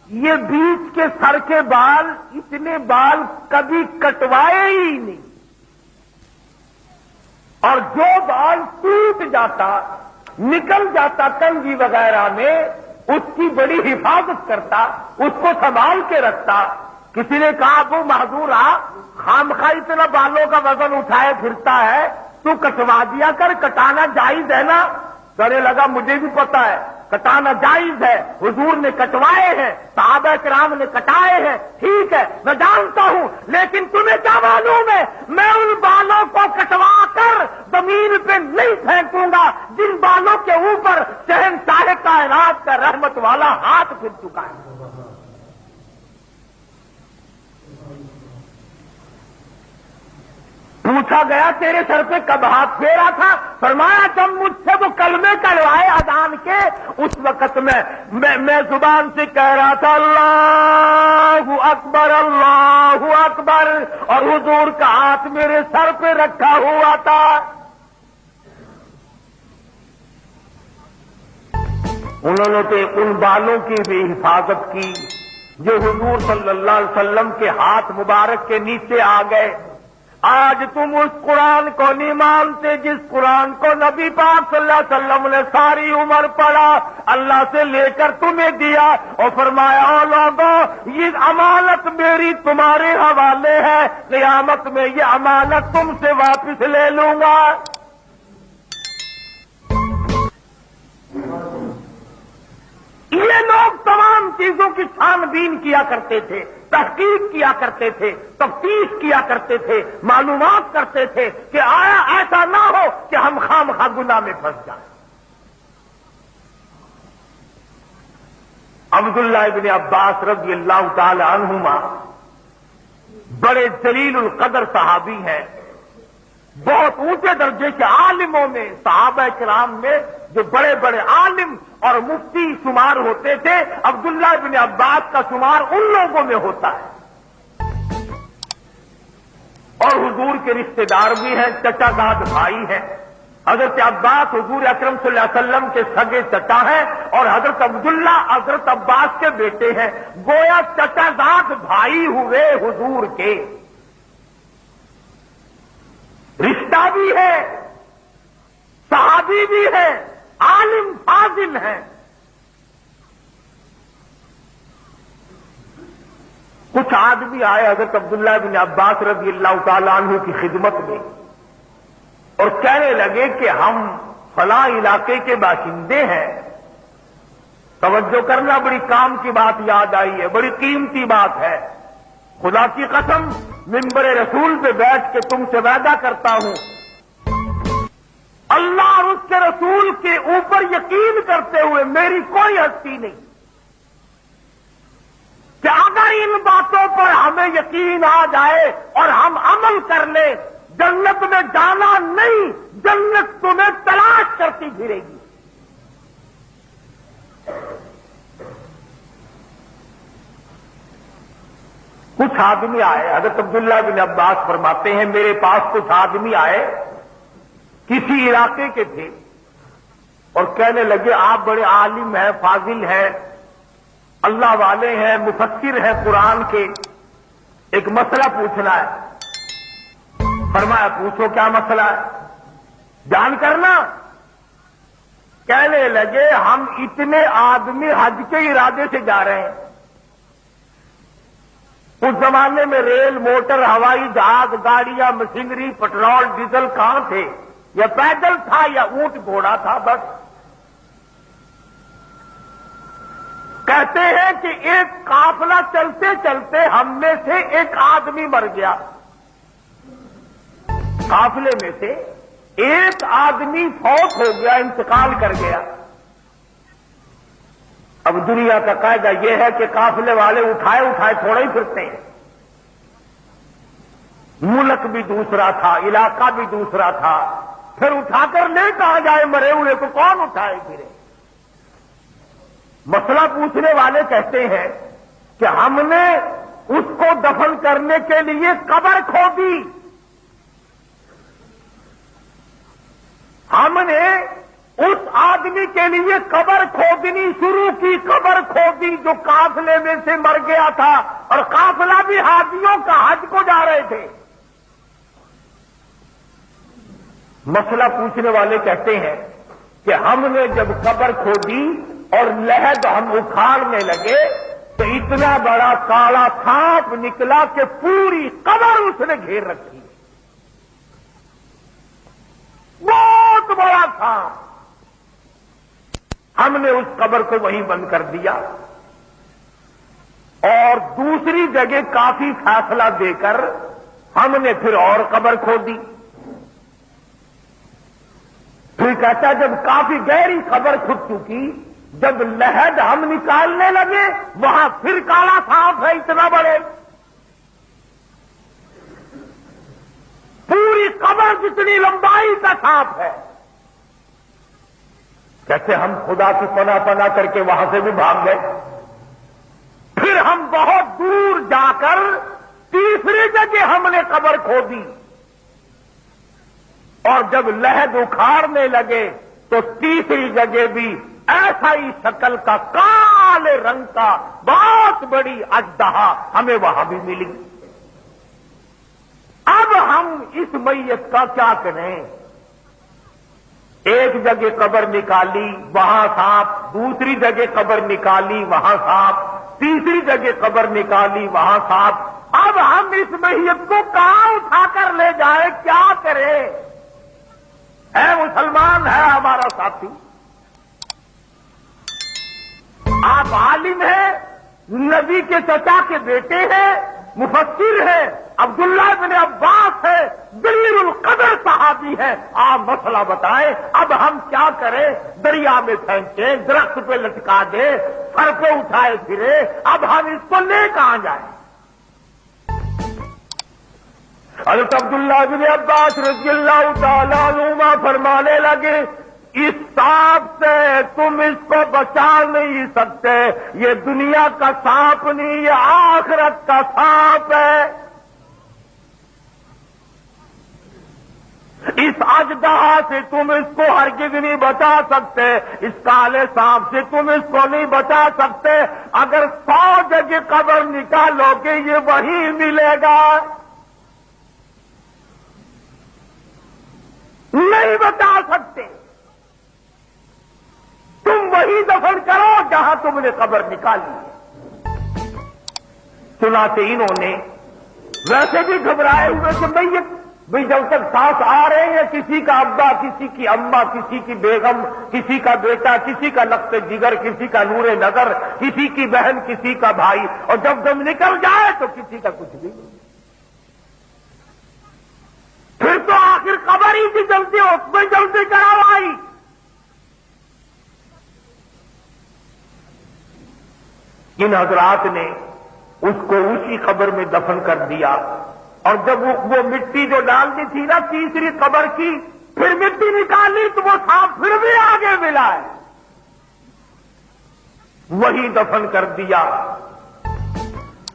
یہ بیچ کے سر کے بال، اتنے بال کبھی کٹوائے ہی نہیں، اور جو بال ٹوٹ جاتا نکل جاتا کنگھی وغیرہ میں اس کی بڑی حفاظت کرتا، اس کو سنبھال کے رکھتا۔ کسی نے کہا ابو محذورہ خامخواہ اتنا بالوں کا وزن اٹھائے پھرتا ہے، تو کٹوا دیا کر، کٹانا جائز ہے نا؟ کہنے لگا مجھے بھی پتا ہے کٹانا جائز ہے، حضور نے کٹوائے ہیں، صحابہ کرام نے کٹائے ہیں، ٹھیک ہے میں جانتا ہوں، لیکن تمہیں کیا معلوم ہے میں ان بالوں کو کٹوا کر زمین پہ نہیں پھینکوں گا جن بالوں کے اوپر شہنشاہ کائنات کا رحمت والا ہاتھ پھر چکا ہے۔ پوچھا گیا تیرے سر پہ کب ہاتھ پھیرا تھا؟ فرمایا جب مجھ سے وہ کلمے کہلوائے اذان کے، اس وقت میں زبان سے کہہ رہا تھا اللہ اکبر اللہ اکبر، اور حضور کا ہاتھ میرے سر پہ رکھا ہوا تھا۔ انہوں نے تو ان بالوں کی بھی حفاظت کی جو حضور صلی اللہ علیہ وسلم کے ہاتھ مبارک کے نیچے آ گئے۔ آج تم اس قرآن کو نہیں مانتے جس قرآن کو نبی پاک صلی اللہ علیہ وسلم نے ساری عمر پڑھا، اللہ سے لے کر تمہیں دیا، اور فرمایا او لوگوں یہ امانت میری تمہارے حوالے ہے، قیامت میں یہ امانت تم سے واپس لے لوں گا۔ یہ لوگ تمام چیزوں کی چھان بین کیا کرتے تھے، تحقیق کیا کرتے تھے، تفتیش کیا کرتے تھے، معلومات کرتے تھے کہ آیا ایسا نہ ہو کہ ہم خامخواہ گناہ میں پھنس جائیں۔ عبداللہ ابن عباس رضی اللہ تعالی عنہما بڑے جلیل القدر صحابی ہیں، بہت اونچے درجے کے عالموں میں، صحابہ کرام میں جو بڑے بڑے عالم اور مفتی شمار ہوتے تھے، عبداللہ ابن عباس کا شمار ان لوگوں میں ہوتا ہے، اور حضور کے رشتہ دار بھی ہیں، چچا زاد بھائی ہیں۔ حضرت عباس حضور اکرم صلی اللہ علیہ وسلم کے سگے چچا ہیں، اور حضرت عبداللہ حضرت عباس کے بیٹے ہیں، گویا چچا زاد بھائی ہوئے حضور کے، رشتہ بھی ہے، صحابی بھی ہے، عالم فاضل ہیں۔ کچھ آدمی آئے حضرت عبداللہ بن عباس رضی اللہ تعالی عنہ کی خدمت میں اور کہنے لگے کہ ہم فلاں علاقے کے باشندے ہیں، توجہ کرنا بڑی کام کی بات یاد آئی ہے، بڑی قیمتی بات ہے، خدا کی قسم منبر رسول پہ بیٹھ کے تم سے وعدہ کرتا ہوں، اللہ اور اس کے رسول کے اوپر یقین کرتے ہوئے میری کوئی ہستی نہیں کہ اگر ان باتوں باتوں پر ہمیں یقین آ جائے اور ہم عمل کر لیں، جنت میں جانا نہیں، جنت تمہیں تلاش کرتی پھرے گی۔ کچھ آدمی آئے، حضرت عبداللہ بن عباس فرماتے ہیں میرے پاس کچھ آدمی آئے، کسی علاقے کے تھے، اور کہنے لگے آپ بڑے عالم ہیں، فاضل ہیں، اللہ والے ہیں، مفسر ہیں قرآن کے، ایک مسئلہ پوچھنا ہے۔ فرمایا پوچھو کیا مسئلہ ہے، جان کرنا۔ کہنے لگے ہم اتنے آدمی حج کے ارادے سے جا رہے ہیں۔ اس زمانے میں ریل، موٹر، ہوائی جہاز، گاڑیاں، مشینری، پٹرول، ڈیزل کہاں تھے؟ یا پیدل تھا یا اونٹ گھوڑا تھا بس۔ کہتے ہیں کہ ایک قافلہ چلتے چلتے ہم میں سے ایک آدمی مر گیا، قافلے میں سے ایک آدمی فوت ہو گیا، انتقال کر گیا۔ اب دنیا کا قاعدہ یہ ہے کہ قافلے والے اٹھائے اٹھائے تھوڑے ہی پھرتے ہیں، ملک بھی دوسرا تھا، علاقہ بھی دوسرا تھا، پھر اٹھا کر لے کہاں جائے، مرے ہوئے کو کون اٹھائے پھرے؟ مسئلہ پوچھنے والے کہتے ہیں کہ ہم نے اس کو دفن کرنے کے لیے قبر کھودی، ہم نے اس آدمی کے لیے قبر کھودنی شروع کی، قبر کھودی جو قافلے میں سے مر گیا تھا، اور قافلہ بھی حاجیوں کا حج کو جا رہے تھے۔ مسئلہ پوچھنے والے کہتے ہیں کہ ہم نے جب قبر کھودی اور لحد ہم اکھاڑنے لگے تو اتنا بڑا کالا سانپ نکلا کہ پوری قبر اس نے گھیر رکھی، بہت بڑا سانپ۔ ہم نے اس قبر کو وہیں بند کر دیا اور دوسری جگہ کافی فاصلہ دے کر ہم نے پھر اور قبر کھودی۔ پھر کہتا جب کافی گہری قبر کھد چکی، جب لحد ہم نکالنے لگے وہاں پھر کالا سانپ ہے اتنا بڑے، پوری قبر جتنی لمبائی کا سانپ ہے۔ کہتے ہم خدا کی پناہ کر کے وہاں سے بھی بھاگ گئے۔ پھر ہم بہت دور جا کر تیسری جگہ ہم نے قبر کھودی، اور جب لحد اکھاڑنے لگے تو تیسری جگہ بھی ایسا ہی شکل کا کالے رنگ کا بہت بڑی اژدہا ہمیں وہاں بھی ملی۔ اب ہم اس میت کا کیا کریں؟ ایک جگہ قبر نکالی وہاں سانپ، دوسری جگہ قبر نکالی وہاں سانپ، تیسری جگہ قبر نکالی وہاں سانپ۔ اب ہم اس میت کو کہاں اٹھا کر لے جائیں، کیا کریں؟ ہے مسلمان، ہے ہمارا ساتھی، آپ عالم ہیں، نبی کے چچا کے بیٹے ہیں، مفسر ہیں، عبداللہ بن عباس ہے، جلیل القدر صحابی ہے، آپ مسئلہ بتائیں۔ اب ہم کیا کریں؟ دریا میں پھینکیں، درخت پہ لٹکا دیں، سر پہ اٹھائے پھرے، اب ہم اس کو لے کہاں جائیں؟ حضرت عبداللہ بن عباس رضی اللہ تعالیٰ عنہما فرمانے لگے اس سانپ سے تم اس کو بچا نہیں سکتے، یہ دنیا کا سانپ نہیں، یہ آخرت کا سانپ ہے۔ اس اژدہا سے تم اس کو ہرگز نہیں بچا سکتے، اس کالے سانپ سے تم اس کو نہیں بچا سکتے، اگر 100 جگہ قبر نکالو گے یہ وہی ملے گا، نہیں بچا سکتے، تم وہی دفن کرو جہاں تم نے قبر نکالی ہے۔ چنانچہ انہوں نے ویسے بھی گھبرائے ہوئے کہ بھئی جب تک سانس آ رہے ہیں، کسی کا ابا، کسی کی اماں، کسی کی بیگم، کسی کا بیٹا، کسی کا لخت جگر، کسی کا نور نظر، کسی کی بہن، کسی کا بھائی، اور جب دم نکل جائے تو کسی کا کچھ بھی نہیں، پھر تو آخر قبر ہی کی جلدی، اس میں جلدی کروائی۔ ان حضرات نے اس کو اسی قبر میں دفن کر دیا، اور جب وہ مٹی جو ڈالنی تھی نا تیسری قبر کی، پھر مٹی نکالی تو وہ سانپ پھر بھی آگے ملا ہے، وہی دفن کر دیا۔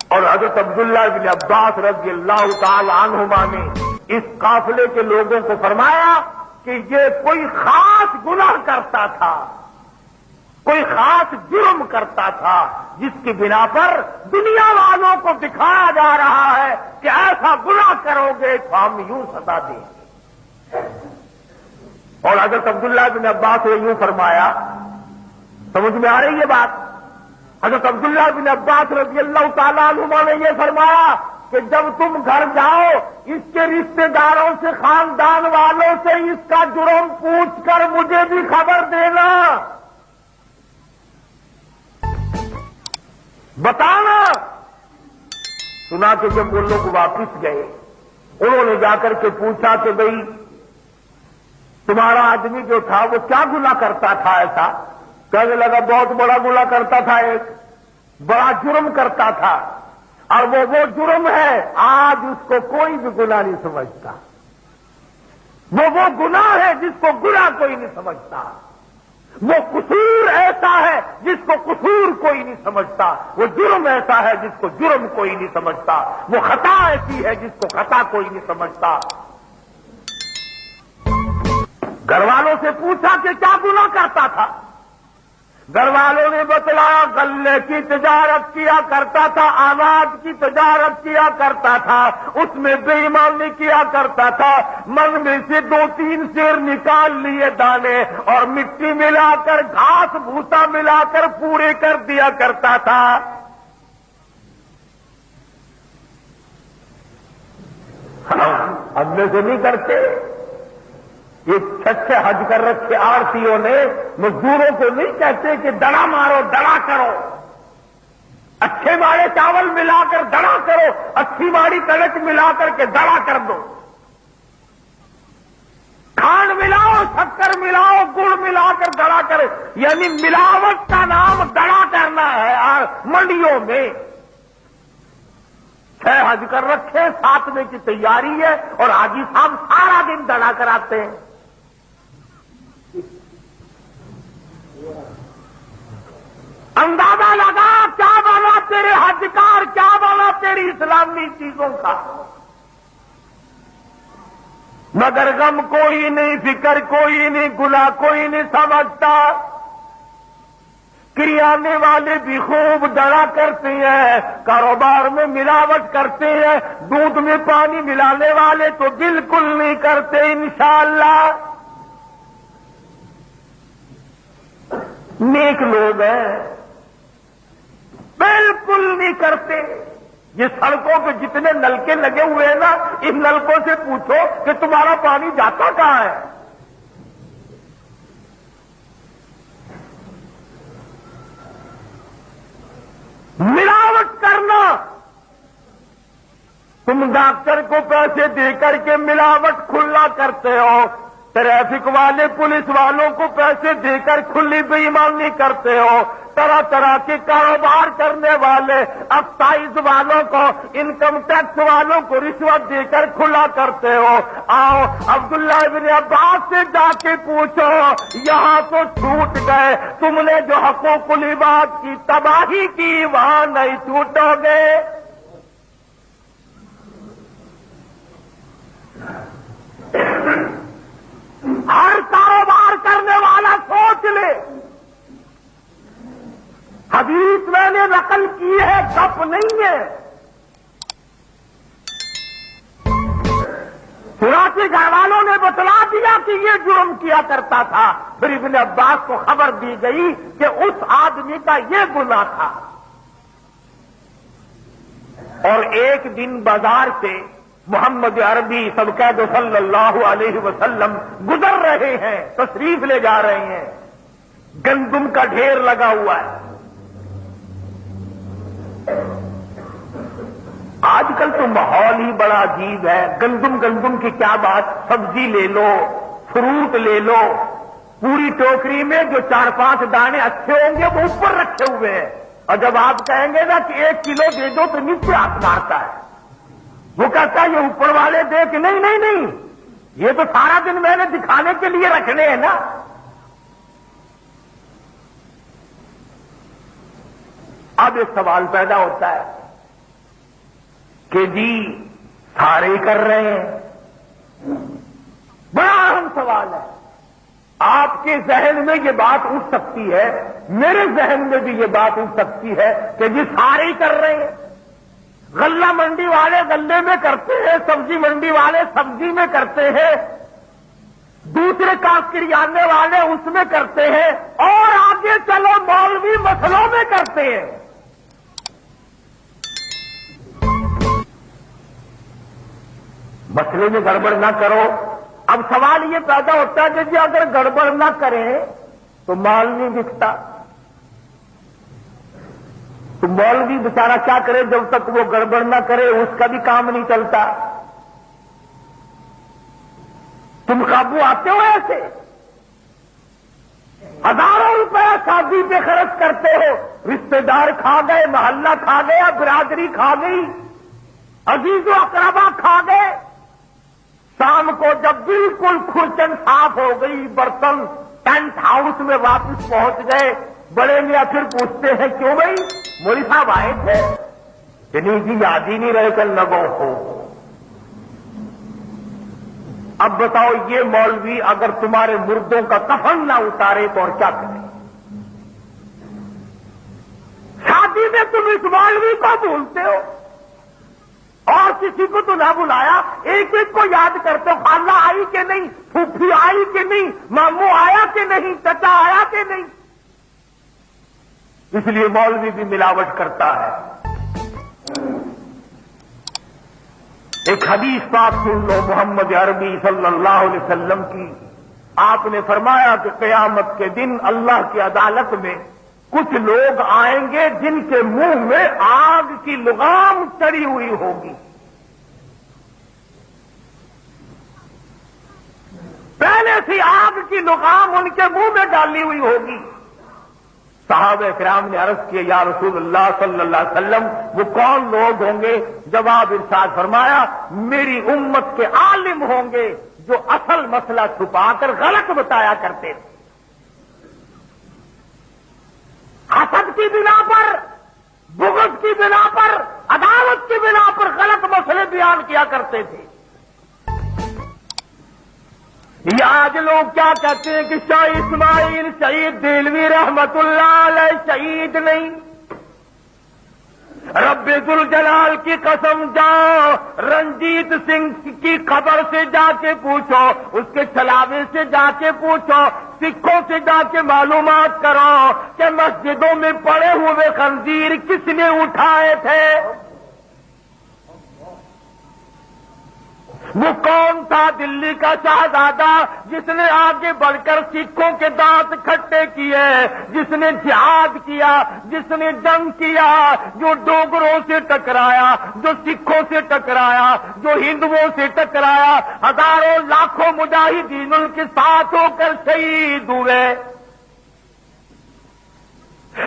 اور حضرت عبداللہ بن عباس رضی اللہ تعالی عنہما نے اس قافلے کے لوگوں کو فرمایا کہ یہ کوئی خاص گناہ کرتا تھا، کوئی خاص جرم کرتا تھا، جس کی بنا پر دنیا والوں کو دکھایا جا رہا ہے کہ ایسا گناہ کرو گے تو ہم یوں سزا دیں گے۔ اور حضرت عبداللہ بن عباس نے یوں فرمایا، سمجھ میں آ رہی ہے بات؟ حضرت عبداللہ بن عباس رضی اللہ تعالیٰ عنہما نے یہ فرمایا کہ جب تم گھر جاؤ اس کے رشتہ داروں سے، خاندان والوں سے اس کا جرم پوچھ کر مجھے بھی خبر دینا، بتانا۔ سنا کہ جب وہ لوگ واپس گئے، انہوں نے جا کر کے پوچھا کہ بھئی تمہارا آدمی جو تھا وہ کیا گناہ کرتا تھا ایسا؟ کہنے لگا بہت بڑا گناہ کرتا تھا، ایک بڑا جرم کرتا تھا، اور وہ جرم ہے آج اس کو کوئی بھی گناہ نہیں سمجھتا، وہ گناہ ہے جس کو گناہ کوئی نہیں سمجھتا، وہ قصور ایسا ہے جس کو قصور کوئی نہیں سمجھتا، وہ جرم ایسا ہے جس کو جرم کوئی نہیں سمجھتا، وہ خطا ایسی ہے جس کو خطا کوئی نہیں سمجھتا۔ گھر والوں سے پوچھا کہ کیا گناہ کرتا تھا؟ گھر والوں نے بتلایا غلے کی تجارت کیا کرتا تھا، اناج کی تجارت کیا کرتا تھا، اس میں بے ایمانی کیا کرتا تھا، من میں سے 2-3 سیر نکال لیے دانے اور مٹی ملا کر گھاس بھوسا ملا کر پورے کر دیا کرتا تھا۔ ہم میں سے نہیں کرتے، یہ چھچے حج کر رکھے آڑتیوں نے مزدوروں کو نہیں کہتے کہ دڑا مارو، دڑا کرو، اچھے ماڑے چاول ملا کر دڑا کرو، اچھی ماڑی کڑک ملا کر کے دڑا کر دو، کھانڈ ملاؤ، شکر ملاؤ، گڑ ملا کر دڑا کرے، یعنی ملاوٹ کا نام دڑا کرنا ہے۔ منڈیوں میں 6 حج کر رکھے، 7ویں کی تیاری ہے، اور حاجی صاحب سارا دن دڑا کراتے ہیں۔ اندازہ لگا کیا بنا تیرے حج کا اور کیا بنا تیری اسلامی چیزوں کا، مگر غم کوئی نہیں، فکر کوئی نہیں، گناہ کوئی نہیں سمجھتا۔ کریانے والے بھی خوب دڑا کرتے ہیں، کاروبار میں ملاوٹ کرتے ہیں، دودھ میں پانی ملانے والے تو بالکل نہیں کرتے انشاءاللہ۔ نیک لوگ ہیں، بالکل نہیں کرتے۔ یہ سڑکوں پہ جتنے نلکے لگے ہوئے ہیں نا، ان نلکوں سے پوچھو کہ تمہارا پانی جاتا کہاں ہے؟ ملاوٹ کرنا، تم ڈاکٹر کو پیسے دے کر کے ملاوٹ کھلا کرتے ہو، ٹریفک والے پولیس والوں کو پیسے دے کر کھلی بے ایمانی کرتے ہو، طرح طرح کے کاروبار کرنے والے ایکسائز والوں کو، انکم ٹیکس والوں کو رشوت دے کر کھلا کرتے ہو۔ آؤ عبداللہ بن عباس سے جا کے پوچھو، یہاں تو چھوٹ گئے، تم نے جو حقوق العباد کی تباہی کی وہاں نہیں چھوٹو گے۔ ہر کاروبار کرنے والا سوچ لے، حدیث میں نے نقل کی ہے، گپ نہیں ہے۔ چنانچہ گھر والوں نے بتلا دیا کہ یہ جرم کیا کرتا تھا، پھر ابن عباس کو خبر دی گئی کہ اس آدمی کا یہ گناہ تھا۔ اور ایک دن بازار سے محمد عربی سبقید صلی اللہ علیہ وسلم گزر رہے ہیں، تشریف لے جا رہے ہیں، گندم کا ڈھیر لگا ہوا ہے۔ آج کل تو ماحول ہی بڑا عجیب ہے، گندم کی کیا بات، سبزی لے لو، فروٹ لے لو، پوری ٹوکری میں جو 4-5 دانے اچھے ہوں گے وہ اوپر رکھے ہوئے ہیں، اور جب آپ کہیں گے نا کہ 1 کلو دے دو تو نیچے ہاتھ مارتا ہے، وہ کہتا ہے یہ اوپر والے دے کہ نہیں نہیں نہیں، یہ تو سارا دن میں نے دکھانے کے لیے رکھنے ہیں نا۔ اب ایک سوال پیدا ہوتا ہے کہ جی سارے ہی کر رہے ہیں، بڑا اہم سوال ہے۔ آپ کے ذہن میں یہ بات اٹھ سکتی ہے، میرے ذہن میں بھی یہ بات اٹھ سکتی ہے کہ جی سارے ہی کر رہے ہیں۔ غلہ منڈی والے غلے میں کرتے ہیں، سبزی منڈی والے سبزی میں کرتے ہیں، دوسرے کاشتکاری والے اس میں کرتے ہیں، اور آگے چلو مولوی مسلوں میں کرتے ہیں۔ مسئلے میں گڑبڑ نہ کرو۔ اب سوال یہ پیدا ہوتا ہے کہ جی اگر گڑبڑ نہ کریں تو مال نہیں بکتا، تو مولوی بیچارہ کیا کرے جب تک وہ گڑبڑ نہ کرے، اس کا بھی کام نہیں چلتا۔ تم قابو آتے ہو ایسے؟ ہزاروں روپے شادی پہ خرچ کرتے ہو، رشتے دار کھا گئے، محلہ کھا گیا، برادری کھا گئی، عزیز و اقربا کھا گئے۔ شام کو جب بالکل کھرچن صاف ہو گئی، برتن ٹینٹ ہاؤس میں واپس پہنچ گئے، بڑے میاں پھر پوچھتے ہیں کیوں بھائی مولوی صاحب آئے تھے؟ کہ نہیں جی یاد ہی نہیں رہے کل لگو ہو۔ اب بتاؤ یہ مولوی اگر تمہارے مردوں کا کفن نہ اتارے تو اور کیا کرے؟ شادی میں تم اس مولوی کو بھولتے ہو اور کسی کو تو نہ بلایا، ایک ایک کو یاد کرتے ہو، خالہ آئی کہ نہیں، پھوپھی آئی کہ نہیں، ماموں آیا کہ نہیں، چچا آیا کہ نہیں۔ اس لیے مولوی بھی ملاوٹ کرتا ہے۔ ایک حدیث پاک سن لو محمد عربی صلی اللہ علیہ وسلم کی۔ آپ نے فرمایا کہ قیامت کے دن اللہ کی عدالت میں کچھ لوگ آئیں گے جن کے منہ میں آگ کی لگام چڑھی ہوئی ہوگی۔ پہلے سے آگ کی لگام ان کے منہ میں ڈالی ہوئی ہوگی۔ صحابہ کرام نے عرض کیا یا رسول اللہ صلی اللہ علیہ وسلم وہ کون لوگ ہوں گے؟ جواب ارشاد فرمایا میری امت کے عالم ہوں گے جو اصل مسئلہ چھپا کر غلط بتایا کرتے تھے، حسد کی بنا پر، بغض کی بنا پر، عداوت کی بنا پر غلط مسئلے بیان کیا کرتے تھے۔ یہ آج لوگ کیا کہتے ہیں کہ شاہ اسماعیل شہید دہلوی رحمت اللہ علیہ شہید نہیں۔ رب ذوالجلال کی قسم جاؤ رنجیت سنگھ کی خبر سے جا کے پوچھو، اس کے چھلاوے سے جا کے پوچھو، سکھوں سے جا کے معلومات کرو کہ مسجدوں میں پڑے ہوئے خنزیر کس نے اٹھائے تھے۔ وہ کون تھا دلی کا شہزادہ جس نے آگے بڑھ کر سکھوں کے دانت کھٹے کیے، جس نے جہاد کیا، جس نے جنگ کیا، جو ڈوگروں سے ٹکرایا، جو سکھوں سے ٹکرایا، جو ہندوؤں سے ٹکرایا، ہزاروں لاکھوں مجاہدین ان کے ساتھ ہو کر شہید ہوئے۔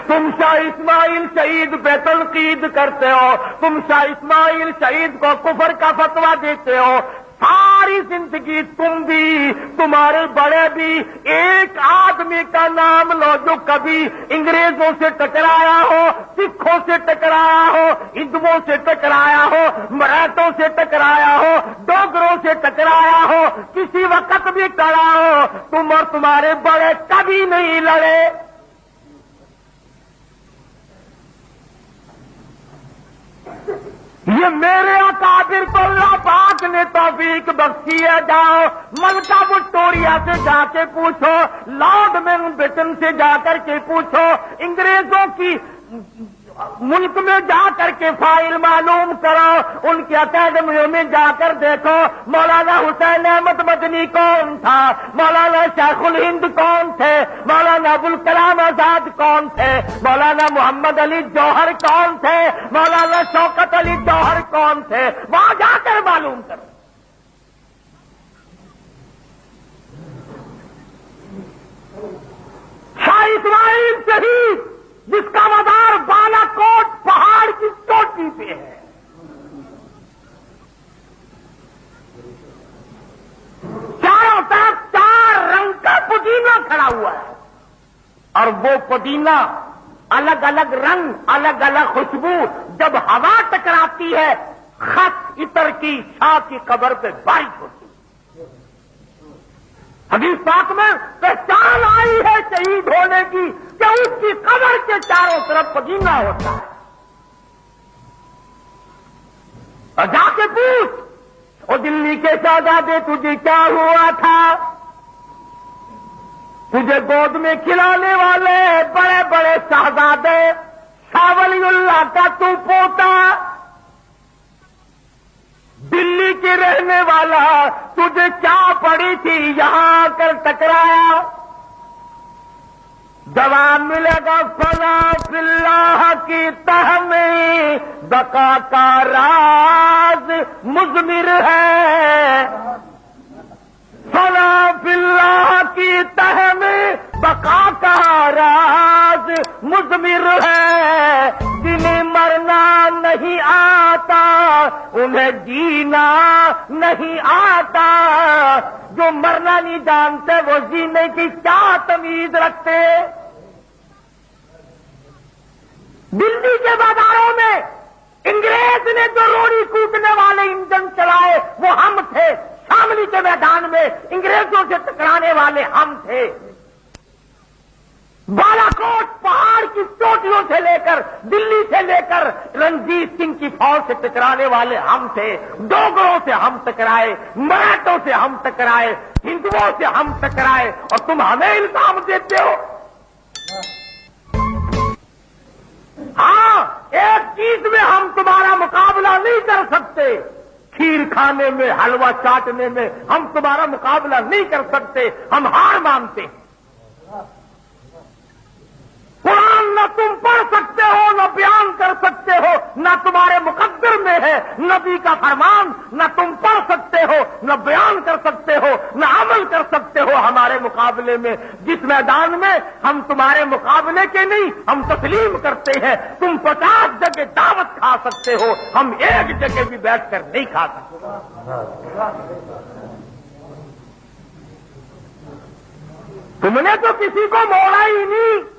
تم شاہ اسماعیل شہید پہ تنقید کرتے ہو، تم شاہ اسماعیل شہید کو کفر کا فتویٰ دیتے ہو۔ ساری زندگی تم بھی، تمہارے بڑے بھی، ایک آدمی کا نام لو جو کبھی انگریزوں سے ٹکرایا ہو، سکھوں سے ٹکرایا ہو، ہندوؤں سے ٹکرایا ہو، مراٹھوں سے ٹکرایا ہو، ڈوگروں سے ٹکرایا ہو، کسی وقت بھی ٹکرا ہو، تم اور تمہارے بڑے کبھی نہیں لڑے۔ یہ میرے اکابر کو اللہ پاک نے توفیق بخشی ہے۔ جاؤ ملکہ وکٹوریہ سے جا کے پوچھو، لارڈ ماؤنٹ بیٹن سے جا کر کے پوچھو، انگریزوں کی ملک میں جا کر کے فائل معلوم کرو، ان کی اکیڈمیوں میں جا کر دیکھو مولانا حسین احمد مدنی کون تھا، مولانا شیخ الہند کون تھے، مولانا ابوالکلام آزاد کون تھے، مولانا محمد علی جوہر کون تھے، مولانا شوکت علی جوہر کون تھے، وہاں جا کر معلوم کرو۔ شاہ اسماعیل شہید جس کا مدار بالا کوٹ پہاڑ کی چوٹی پہ ہے. چاروں طرف 4 رنگ کا پودینہ کھڑا ہوا ہے اور وہ پودینہ الگ الگ رنگ، الگ الگ خوشبو. جب ہوا ٹکراتی ہے خط عطر کی شاہ کی قبر پہ بارش ہوتی ہے. حدیث پاک میں پہچان آئی ہے شہید ہونے کی کہ اس کی قبر کے چاروں طرف پودینہ ہوتا ہے. اور جا کے پوچھ او دلی کے شہزادے تجھے کیا ہوا تھا؟ تجھے گود میں کھلانے والے بڑے بڑے شہزادے شاہ ولی اللہ کا تو پوتا، دلی کے رہنے والا، تجھے کیا پڑی تھی یہاں آ کر ٹکرایا؟ جواب ملے گا فنا فی اللہ کی تہ میں بقا کا راز مضمر ہے. فنا فی اللہ کی تہ میں بقا کا راز مضمر ہے. جنہیں مرنا نہیں آتا انہیں جینا نہیں آتا. جو مرنا نہیں جانتے وہ جینے کی کیا تمیز رکھتے؟ دلی کے بازاروں میں انگریز نے جو روڑی کوٹنے والے انجن چلائے وہ ہم تھے. شاملی کے میدان میں انگریزوں سے ٹکرانے والے ہم تھے. بالا کوٹ پہاڑ کی چوٹیوں سے لے کر دلی سے لے کر رنجیت سنگھ کی فوج سے ٹکرانے والے ہم تھے. ڈوگروں سے ہم ٹکرائے، مراٹھوں سے ہم ٹکرائے، ہندوؤں سے ہم ٹکرائے اور تم ہمیں الزام دیتے ہو. ہاں ایک چیز میں ہم تمہارا مقابلہ نہیں کر سکتے، کھیر کھانے میں، حلوہ چاٹنے میں ہم تمہارا مقابلہ نہیں کر سکتے. ہم ہار مانتے ہیں. قرآن نہ تم پڑھ سکتے ہو، نہ بیان کر سکتے ہو، نہ تمہارے مقدر میں ہے. نبی کا فرمان نہ تم پڑھ سکتے ہو، نہ بیان کر سکتے ہو، نہ عمل کر سکتے ہو ہمارے مقابلے میں. جس میدان میں ہم تمہارے مقابلے کے نہیں، ہم تسلیم کرتے ہیں. تم 50 جگہ دعوت کھا سکتے ہو، ہم ایک جگہ بھی بیٹھ کر نہیں کھا سکتے. تم نے تو کسی کو موڑا ہی نہیں.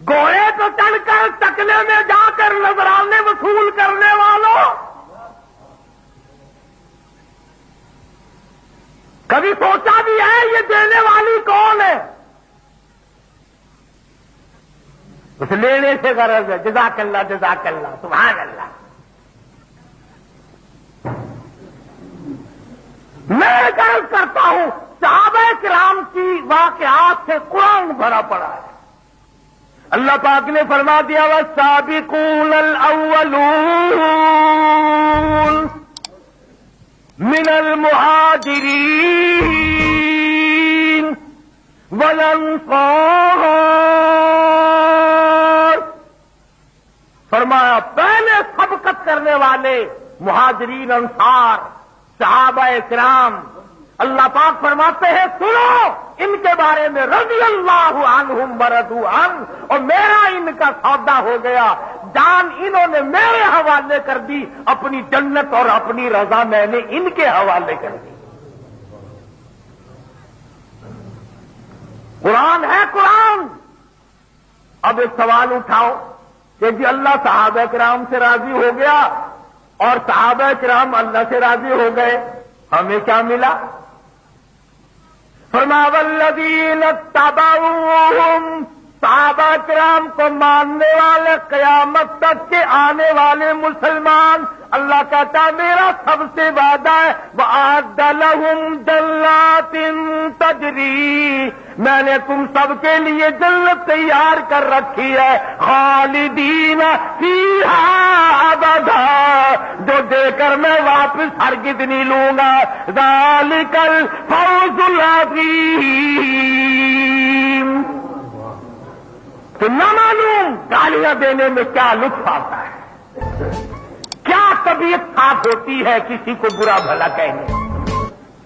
گھوڑے تو چڑھ کر ٹکلے میں جا کر نذرانے وصول کرنے والوں، کبھی سوچا بھی ہے یہ دینے والی کون ہے؟ اس لینے سے غرض ہے. جزاک اللہ جزاک اللہ سبحان اللہ. میں غرض کرتا ہوں صحابہ کرام کی واقعات سے قرآن بھرا پڑا ہے. اللہ پاک نے فرما دیا والسابقون الاولون من المہاجرین والانصار. فرمایا پہلے سبقت کرنے والے مہاجرین، انصار، صحابہ کرام. اللہ پاک فرماتے ہیں سنو ان کے بارے میں رضی اللہ عنہم ورضوا عنہ، اور میرا ان کا سودا ہو گیا. جان انہوں نے میرے حوالے کر دی، اپنی جنت اور اپنی رضا میں نے ان کے حوالے کر دی. قرآن ہے قرآن. اب ایک سوال اٹھاؤ کہ جی اللہ صحابہ کرام سے راضی ہو گیا اور صحابہ کرام اللہ سے راضی ہو گئے، ہمیں کیا ملا؟ فرمایا والذین اتبعوہم، صحابہ کرام کو ماننے والے قیامت تک کے آنے والے مسلمان. اللہ کہتا میرا سب سے وعدہ ہے وَأَعَدَّ لَهُمْ جَنَّاتٍ تَجْرِي، میں نے تم سب کے لیے جنت تیار کر رکھی ہے. خالدین فیہا ابدا، جو دے کر میں واپس ہرگز نہیں لوں گا. ذالک الفوز العظیم. تو نہ معلوم گالیاں دینے میں کیا لطف آتا ہے، کیا طبیعت صاف ہوتی ہے کسی کو برا بھلا کہنے.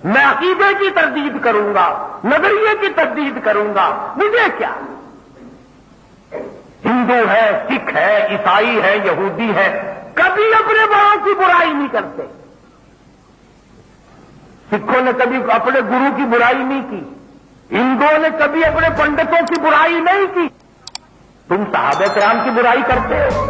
میں عقیدے کی تردید کروں گا، نظریے کی تردید کروں گا، مجھے کیا. ہندو ہے، سکھ ہے، عیسائی ہے، یہودی ہے، کبھی اپنے بڑوں کی برائی نہیں کرتے۔ سکھوں نے کبھی اپنے گرو کی برائی نہیں کی، ہندوؤں نے کبھی اپنے پنڈتوں کی برائی نہیں کی۔ تم صحابہ کرام کی برائی کرتے ہو،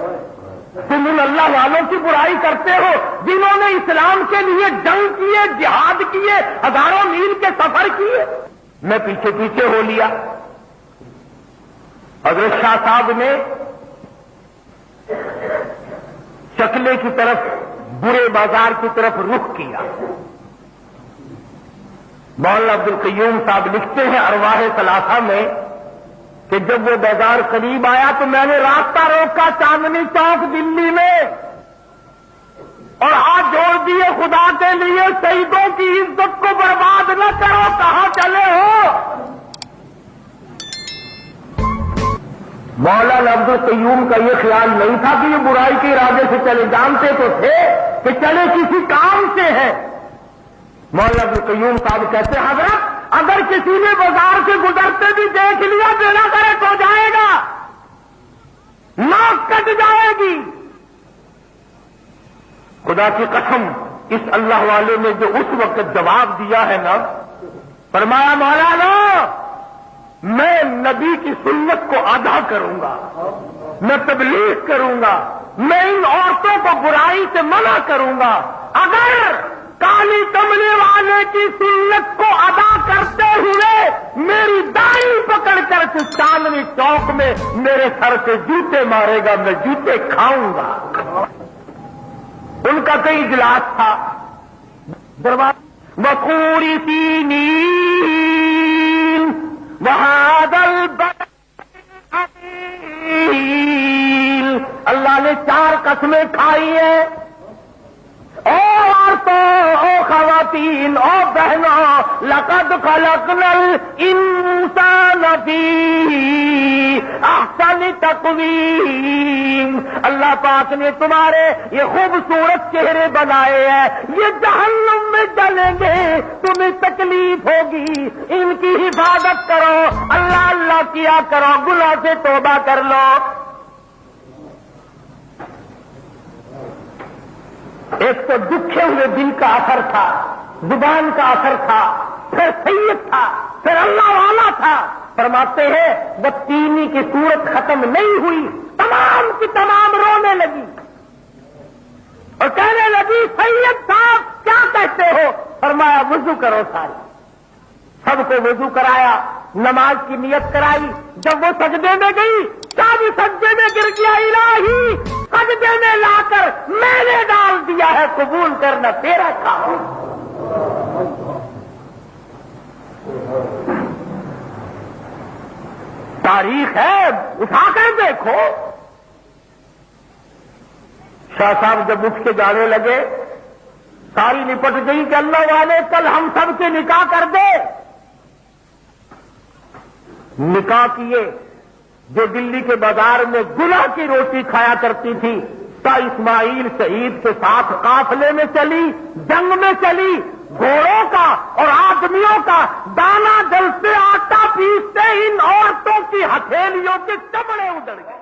تم ان اللہ والوں کی برائی کرتے ہو جنہوں نے اسلام کے لیے جنگ کیے، جہاد کیے، ہزاروں میل کے سفر کیے۔ میں پیچھے پیچھے ہو لیا۔ حضرت شاہ صاحب نے چکلے کی طرف، برے بازار کی طرف رخ کیا۔ مولانا عبد القیوم صاحب لکھتے ہیں ارواح ثلاثہ میں کہ جب وہ بازار قریب آیا تو میں نے راستہ روکا چاندنی چوک دلی میں اور ہاتھ جوڑ دیے، خدا کے لیے شہیدوں کی عزت کو برباد نہ کرو، کہاں چلے ہو؟ مولانا عبد القیوم کا یہ خیال نہیں تھا کہ یہ برائی کے ارادے سے چلے، جانتے تو تھے کہ چلے کسی کام سے ہے۔ مولانا عبد القیوم صاحب کہتے ہیں حضرت اگر کسی نے بازار سے گزرتے بھی دیکھ لیا بنا کرے تو جائے گا، ناک کٹ جائے گی۔ خدا کی قسم اس اللہ والے نے جو اس وقت جواب دیا ہے نا، فرمایا مولانا میں نبی کی سنت کو ادا کروں گا، میں تبلیغ کروں گا، میں ان عورتوں کو برائی سے منع کروں گا۔ اگر کالی کملے والے کی سنت کو ادا کرتے ہوئے میری داڑھی پکڑ کر چاندنی چوک میں میرے سر سے جوتے مارے گا، میں جوتے کھاؤں گا۔ ان کا کئی اجلاس تھا، وقوری سینی وہادل، اللہ نے 4 قسمیں کھائی ہیں۔ او عورتوں، او خواتین، او بہنوں، لقد خلقنا الانسان فی احسن تقویم، اللہ پاک نے تمہارے یہ خوبصورت چہرے بنائے ہیں، یہ جہنم میں ڈلیں گے، تمہیں تکلیف ہوگی، ان کی حفاظت کرو، اللہ اللہ کیا کرو، گناہ سے توبہ کر لو۔ ایک تو دکھے ہوئے دل کا اثر تھا، زبان کا اثر تھا، پھر سید تھا، پھر اللہ والا تھا۔ فرماتے ہیں وہ تینی کی صورت ختم نہیں ہوئی، تمام کی تمام رونے لگی اور کہنے لگی سید صاحب کیا کہتے ہو؟ فرمایا وضو کرو سارے۔ سب کو وضو کرایا، نماز کی نیت کرائی۔ جب وہ سجدے میں گئی، جب سجدے میں گر گیا، الہی سجدے میں لا کر میں نے ڈال دیا ہے، قبول کرنا تیرا کام۔ تاریخ ہے، اٹھا کر دیکھو۔ شاہ صاحب جب اٹھ کے جانے لگے، ساری نپٹ گئی کہ اللہ والے کل ہم سب کے نکاح کر دے۔ نکاح کیے، جو دلی کے بازار میں گناہ کی روٹی کھایا کرتی تھی، تا اسماعیل شہید کے ساتھ قافلے میں چلی، جنگ میں چلی، گھوڑوں کا اور آدمیوں کا دانا دل سے آٹا پیستے ان عورتوں کی ہتھیلیوں کے چمڑے اجڑ گئے۔